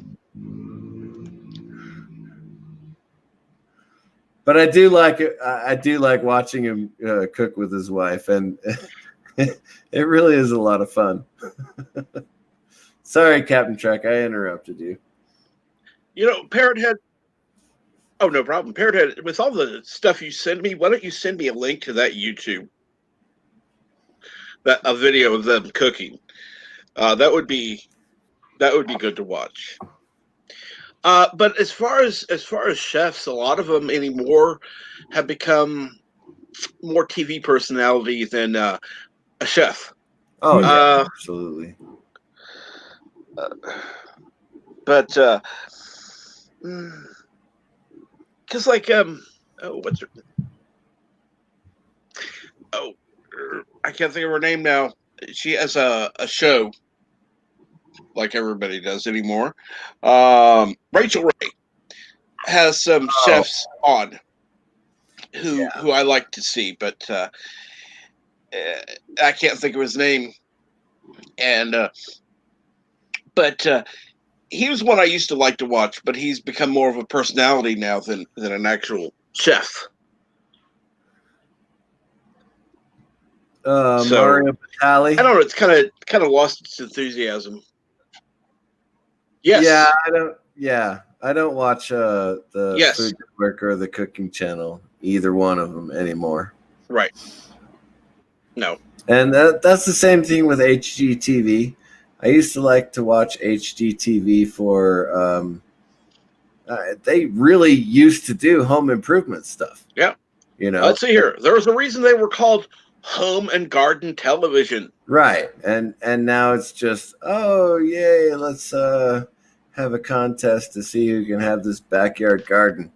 But I do like it. I do like watching him cook with his wife, and it really is a lot of fun. Sorry, Captain Trek, I interrupted you. Parrothead. Oh, no problem. Parrothead, with all the stuff you send me, why don't you send me a link to that YouTube? A video of them cooking. That would be good to watch. But as far as chefs, a lot of them anymore have become more TV personality than a chef. Oh, yeah, absolutely. But because what's her? I can't think of her name now. She has a show like everybody does anymore. Rachel Ray has some chefs on who I like to see, but I can't think of his name. And but he was one I used to like to watch, but he's become more of a personality now than an actual chef. Mario Batali. I don't know. It's kind of lost its enthusiasm. Yes. I don't watch the Food Network or the Cooking Channel, either one of them anymore. Right. No. And that's the same thing with HGTV. I used to like to watch HGTV for they really used to do home improvement stuff. Yeah. You know. Let's see here. There was a reason they were called Home and Garden Television. Right. And now it's just, oh yay, let's have a contest to see who can have this backyard garden.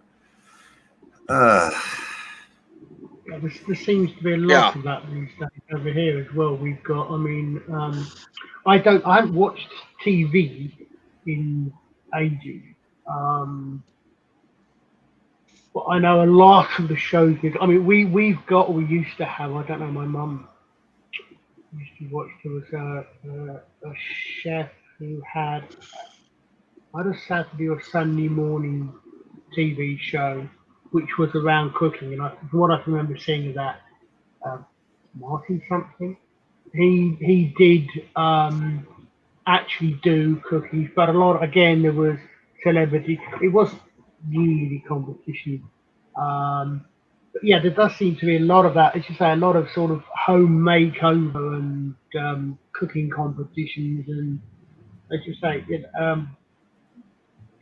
There seems to be a lot of that these days over here as well. We've got, I haven't watched TV in ages. But I know a lot of the shows. We used to have. I don't know. My mum used to watch. There was a chef who had either Saturday or Sunday morning TV show, which was around cooking. And from what I can remember seeing of that, Martin something. He did actually do cookies, but a lot. Again, there was celebrity. It wasn't really competition. But yeah, there does seem to be a lot of that. As you say, a lot of sort of home makeover and cooking competitions, and as you say,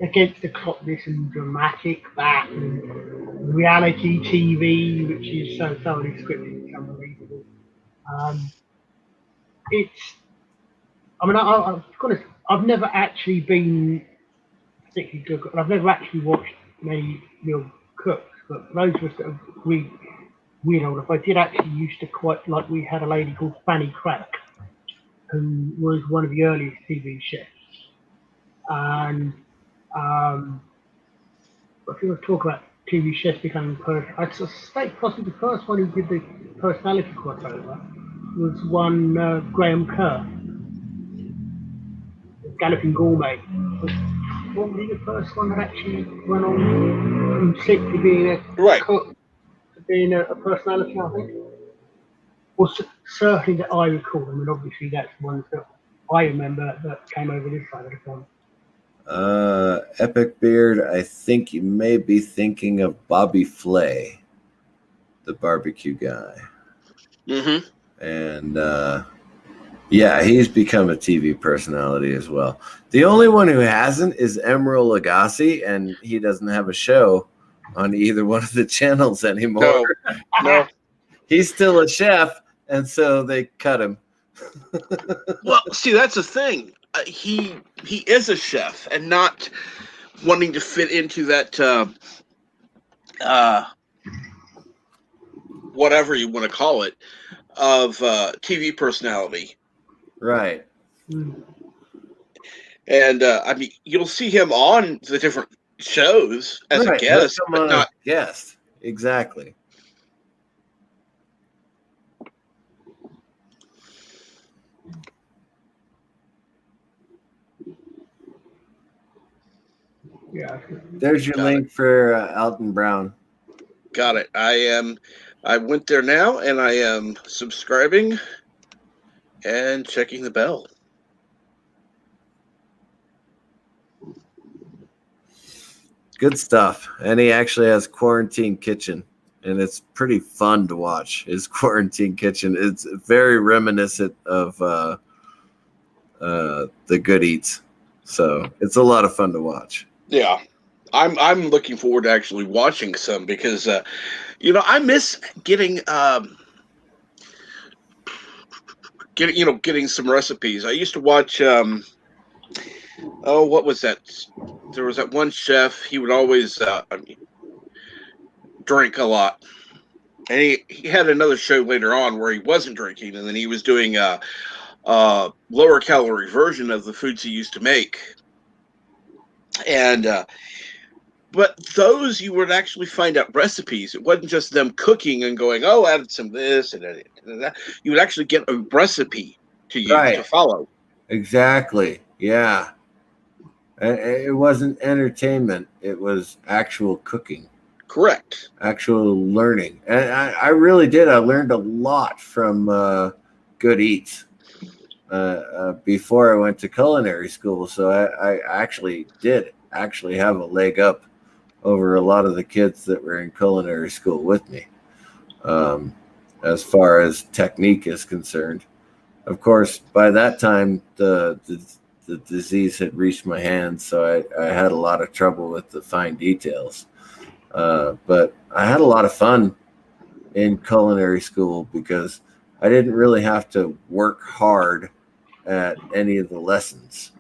against the clock, this and dramatic that, and reality TV, which is so thoroughly scripted, it's unbelievable. I've never actually been particularly good, and I've never actually watched many real cooks, but those were sort of weird old. If I did actually used to quite like, we had a lady called Fanny Crack, who was one of the earliest TV chefs, and if you want to talk about TV chefs becoming perfect, I suspect possibly the first one who did the personality crossover was one Graham Kerr, Galloping Gourmet. Probably the first one that actually went on from simply being a cook to being a personality, I think. Well, certainly that I recall. Obviously that's one that I remember that came over this side of the pond. Epic Beard, I think you may be thinking of Bobby Flay, the barbecue guy. Mm-hmm. And he's become a TV personality as well. The only one who hasn't is Emeril Lagasse, and he doesn't have a show on either one of the channels anymore. No. He's still a chef, and so they cut him. Well, see, that's the thing. He is a chef, and not wanting to fit into that whatever you want to call it of TV personality. Right. And you'll see him on the different shows as a guest, but not guest. Exactly. Yeah. There's your link for Alton Brown. Got it. I went there now, and I am subscribing and checking the bell. Good stuff. And he actually has Quarantine Kitchen, and it's pretty fun to watch his Quarantine Kitchen. It's very reminiscent of the Good Eats. So it's a lot of fun to watch. Yeah. I'm looking forward to actually watching some because I miss getting some recipes. I used to watch what was that? There was that one chef, he would always drink a lot. And he had another show later on where he wasn't drinking, and then he was doing a lower calorie version of the foods he used to make. And but those you would actually find out recipes. It wasn't just them cooking and going, "Oh, added some this and that." You would actually get a recipe to use Right. to follow. Exactly. Yeah. It wasn't entertainment. It was actual cooking, Correct. actual learning. And I really did. I learned a lot from Good Eats before I went to culinary school. So I actually did have a leg up over a lot of the kids that were in culinary school with me, as far as technique is concerned. Of course, by that time, the disease had reached my hands, so I had a lot of trouble with the fine details. But I had a lot of fun in culinary school because I didn't really have to work hard at any of the lessons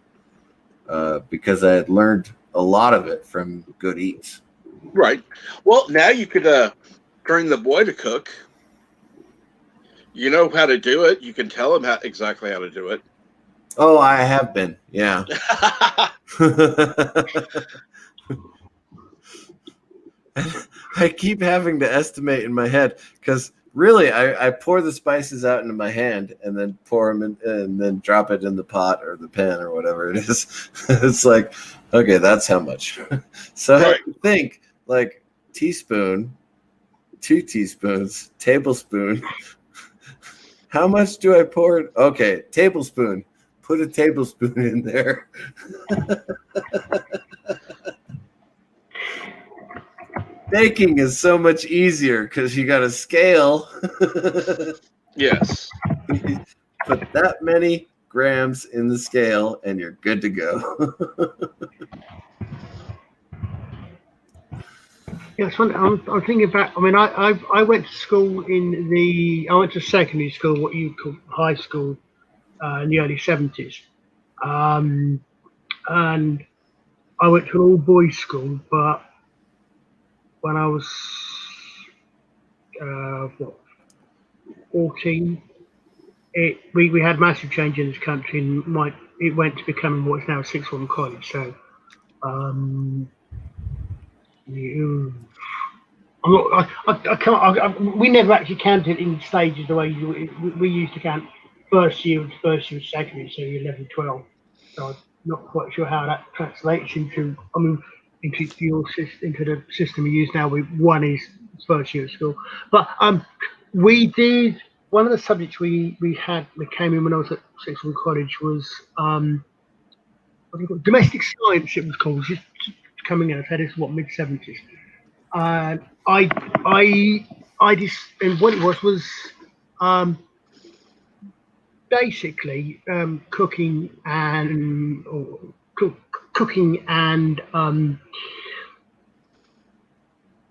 because I had learned a lot of it from Good Eats. Right. Well, now you could train the boy to cook. You know how to do it. You can tell him exactly how to do it. Oh, I have been. Yeah. I keep having to estimate in my head because really I pour the spices out into my hand and then pour them in and then drop it in the pot or the pan or whatever it is. It's like, okay, that's how much. So I have to think like teaspoon, 2 teaspoons, tablespoon. How much do I pour? Okay, tablespoon. Put a tablespoon in there. Baking is so much easier because you got a scale. Yes. Put that many grams in the scale and you're good to go. Yeah, it's funny. I'm thinking about. I mean, I went to school I went to secondary school, what you call high school, in the early 70s, and I went to an all boys school. But when I was 14, we had massive change in this country, and it went to becoming what's now a sixth form college. So, I'm not, I can't. We never actually counted in stages the way we used to count first year, secondary, so year 11, 12. So I'm not quite sure how that translates into. I mean, into the system we use now. One is first year of school, but we did one of the subjects we had that came in when I was at sixth form college was what do you call it? Domestic science. It was called. Just coming in. I said this is what mid-70s. I just, and what it was basically cooking and cooking and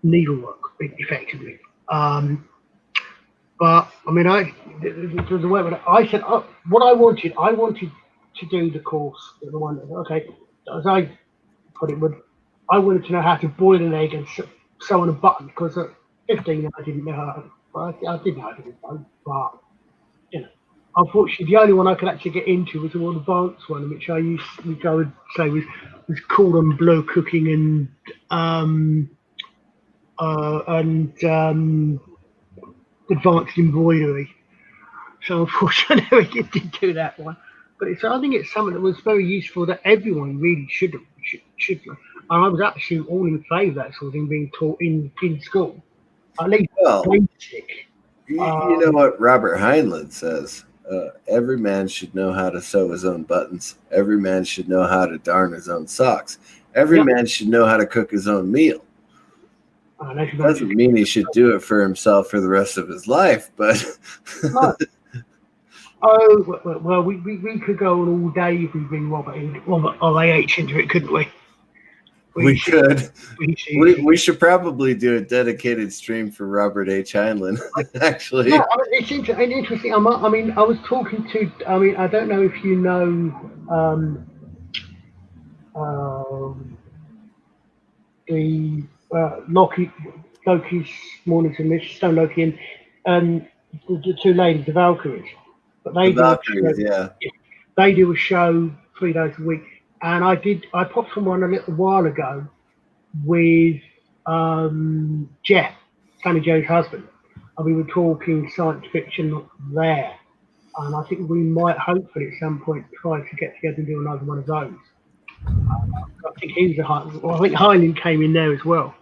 needlework effectively. But I mean, the way I said what I wanted to do the course, the one okay, as I put it, I wanted to know how to boil an egg and sew on a button because at 15 I didn't know how. Well, I did know how to do both, but you know, unfortunately, the only one I could actually get into was the more advanced one, which I would say was cordon bleu cooking and advanced embroidery. So unfortunately, I didn't do that one. But I think it's something that was very useful that everyone really should learn. And I was actually all in favour of that sort of thing being taught in school. At least basic. You know what Robert Heinlein says? Every man should know how to sew his own buttons. Every man should know how to darn his own socks. Every man should know how to cook his own meal. Doesn't mean he should do it for himself for the rest of his life, but no. Oh well, we could go on all day if we bring Robert IH into it, couldn't we? We could. We should probably do a dedicated stream for Robert H. Heinlein. Actually, yeah, it's interesting. I mean, I was talking to. I mean, I don't know if you know the Lockheed Loki's Mornington, Miss Stone Loki, and the two ladies, the Valkyries. But The Valkyries, yeah. they do a show 3 days a week, and I popped on one a little while ago with Jeff, Sammy Joe's husband, and we were talking science fiction there. And I think we might hopefully at some point try to get together and do another one of those. I think he was I think Heinlein came in there as well.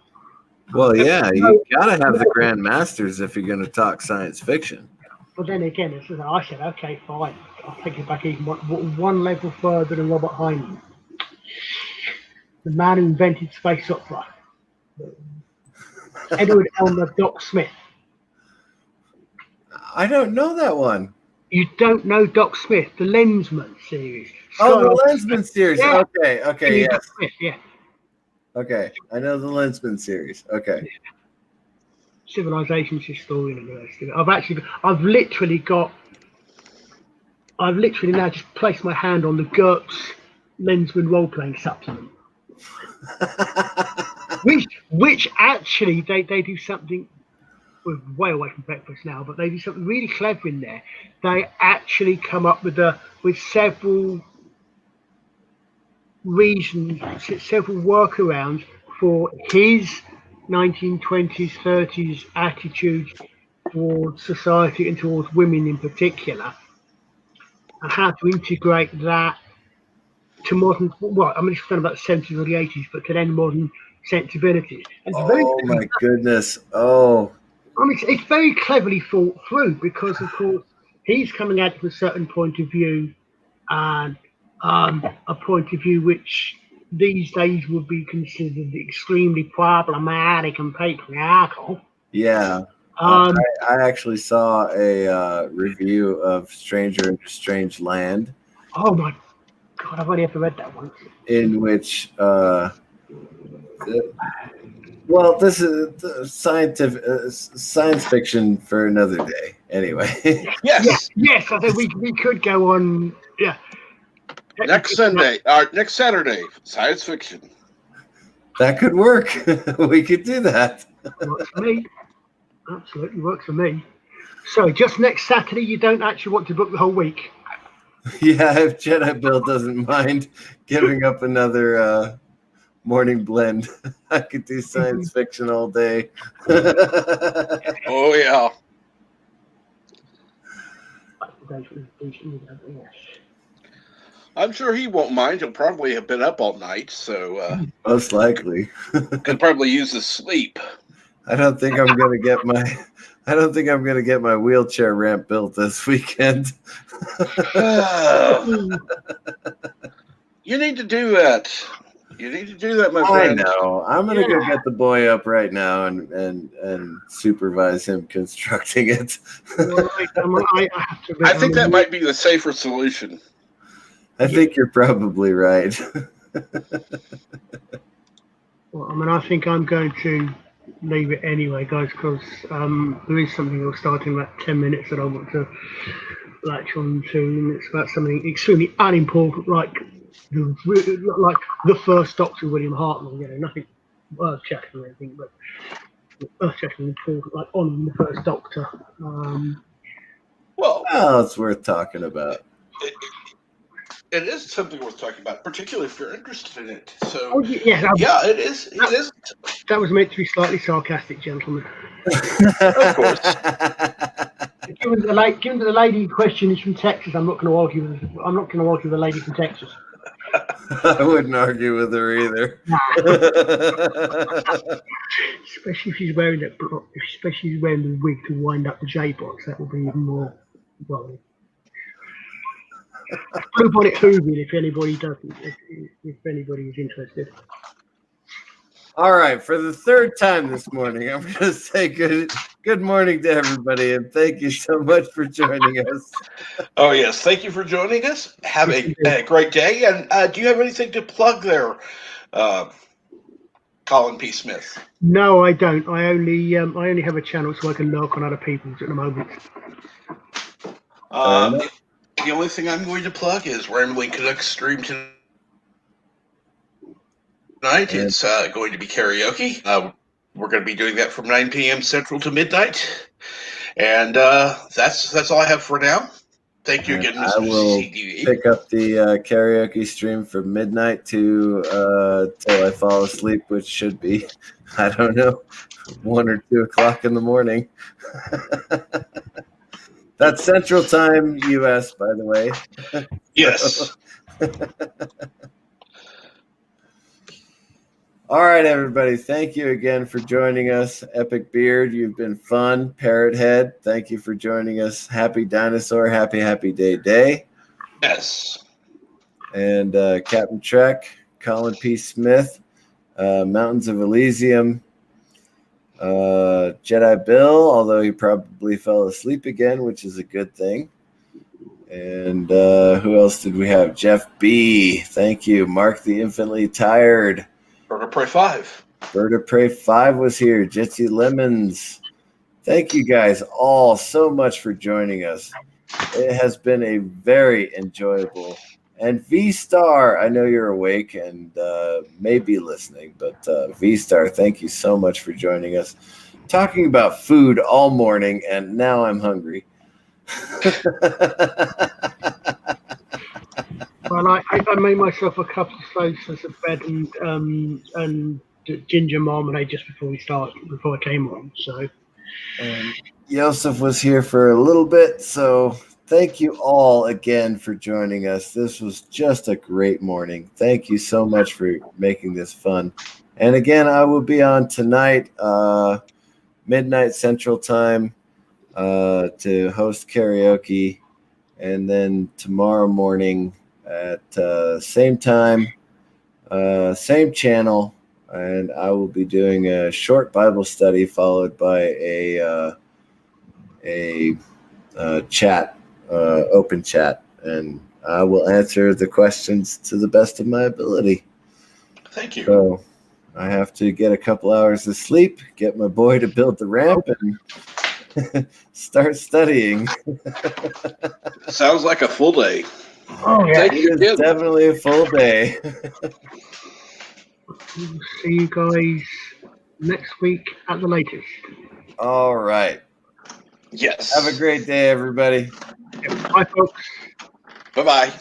Well, yeah, you gotta have the Grand Masters if you're going to talk science fiction. But then again, I said, okay, fine. I'll take it back even one level further than Robert Heinlein, the man who invented space opera. Edward Elmer Doc Smith. I don't know that one. You don't know Doc Smith, the Lensman series. Oh, the Lensman series. Yeah. Okay, yes. Smith, yeah. Okay, I know the Lensman series. Okay. Yeah. Civilization's historian and the rest of it. I've literally now just placed my hand on the GURPS Lensman role-playing supplement. which actually they do something. We're way away from breakfast now, but they do something really clever in there. They actually come up with several reasons, several workarounds for his 1920s, 30s attitudes towards society and towards women in particular, and how to integrate that to modern. Well, I mean, it's about the 70s or the 80s, but to then modern sensibilities. And oh my goodness! Oh. I mean, it's very cleverly thought through because, of course, he's coming at it from a certain point of view, and a point of view which these days would be considered extremely problematic and patriarchal. Yeah. I actually saw a review of Stranger in a Strange Land. Oh my God, I've only ever read that once. In which, well, this is science fiction for another day. Anyway. Yes. Yes. I think we could go on. Yeah. Next Saturday, science fiction. That could work. We could do that. Works for me. Absolutely works for me. So, just next Saturday, you don't actually want to book the whole week? Yeah, if Jedi Bill doesn't mind giving up another morning blend, I could do science fiction all day. Oh, yeah. I'm sure he won't mind. He'll probably have been up all night, so most likely could probably use his sleep. I don't think I'm gonna get my wheelchair ramp built this weekend. You need to do that. You need to do that, my friend. I know. I'm gonna go get the boy up right now and supervise him constructing it. I think that might be the safer solution. I think you're probably right. Well, I mean, I think I'm going to leave it anyway, guys, because there is something else starting in about 10 minutes that I want to latch on to, and it's about something extremely unimportant, like the first Doctor, William Hartnell. You know, nothing earth-shattering or anything, but earth-shattering important, like on the first Doctor. Well, it's worth talking about. It is something worth talking about, particularly if you're interested in it. So, yeah, it is. It is. That was meant to be slightly sarcastic, gentlemen. Of course. Given the lady in question is from Texas, I'm not going to argue with the lady from Texas. I wouldn't argue with her either. Especially if she's wearing the wig to wind up the J-box, that would be even more worrying. Blue Bonnet Whoville, if anybody is interested. All right, for the third time this morning, I'm going to say good morning to everybody, and thank you so much for joining us. Oh, yes. Thank you for joining us. Have a great day. And do you have anything to plug there, Colin P. Smith? No, I don't. I only have a channel so I can lurk on other people's at the moment. The only thing I'm going to plug is Rambling Canucks stream tonight. It's going to be karaoke. we're going to be doing that from 9 p.m. Central to midnight. And that's all I have for now. Thank you again, I Mr. will CCTV. pick up the karaoke stream from midnight to till I fall asleep, which should be, I don't know, 1 or 2 o'clock in the morning. That's Central Time, U.S., by the way. Yes. All right, everybody. Thank you again for joining us. Epic Beard, you've been fun. Parrot Head, thank you for joining us. Happy Dinosaur, happy day. Yes. And Captain Trek, Colin P. Smith, Mountains of Elysium, Jedi Bill, although he probably fell asleep again, which is a good thing. And who else did we have? Jeff B. Thank you. Mark the Infinitely Tired. Bird of Prey 5. Bird of Prey 5 was here. Jitsi Lemons. Thank you guys all so much for joining us. It has been a very enjoyable. And V-Star, I know you're awake and maybe listening, but V-Star, thank you so much for joining us. Talking about food all morning, and now I'm hungry. Well, I made myself a couple of slices of bread and ginger marmalade just before I came on. So, and Yosef was here for a little bit, so thank you all again for joining us. This was just a great morning. Thank you so much for making this fun. And again, I will be on tonight, midnight Central Time, to host karaoke, and then tomorrow morning at same time, same channel, and I will be doing a short Bible study followed by a chat, open chat, and I will answer the questions to the best of my ability. Thank you. So I have to get a couple hours of sleep, get my boy to build the ramp, and start studying. Sounds like a full day. oh yeah, Thank It you is again. definitely a full day. we'll see you guys next week at the latest. All right. Yes. Have a great day, everybody. Bye, folks. Bye-bye.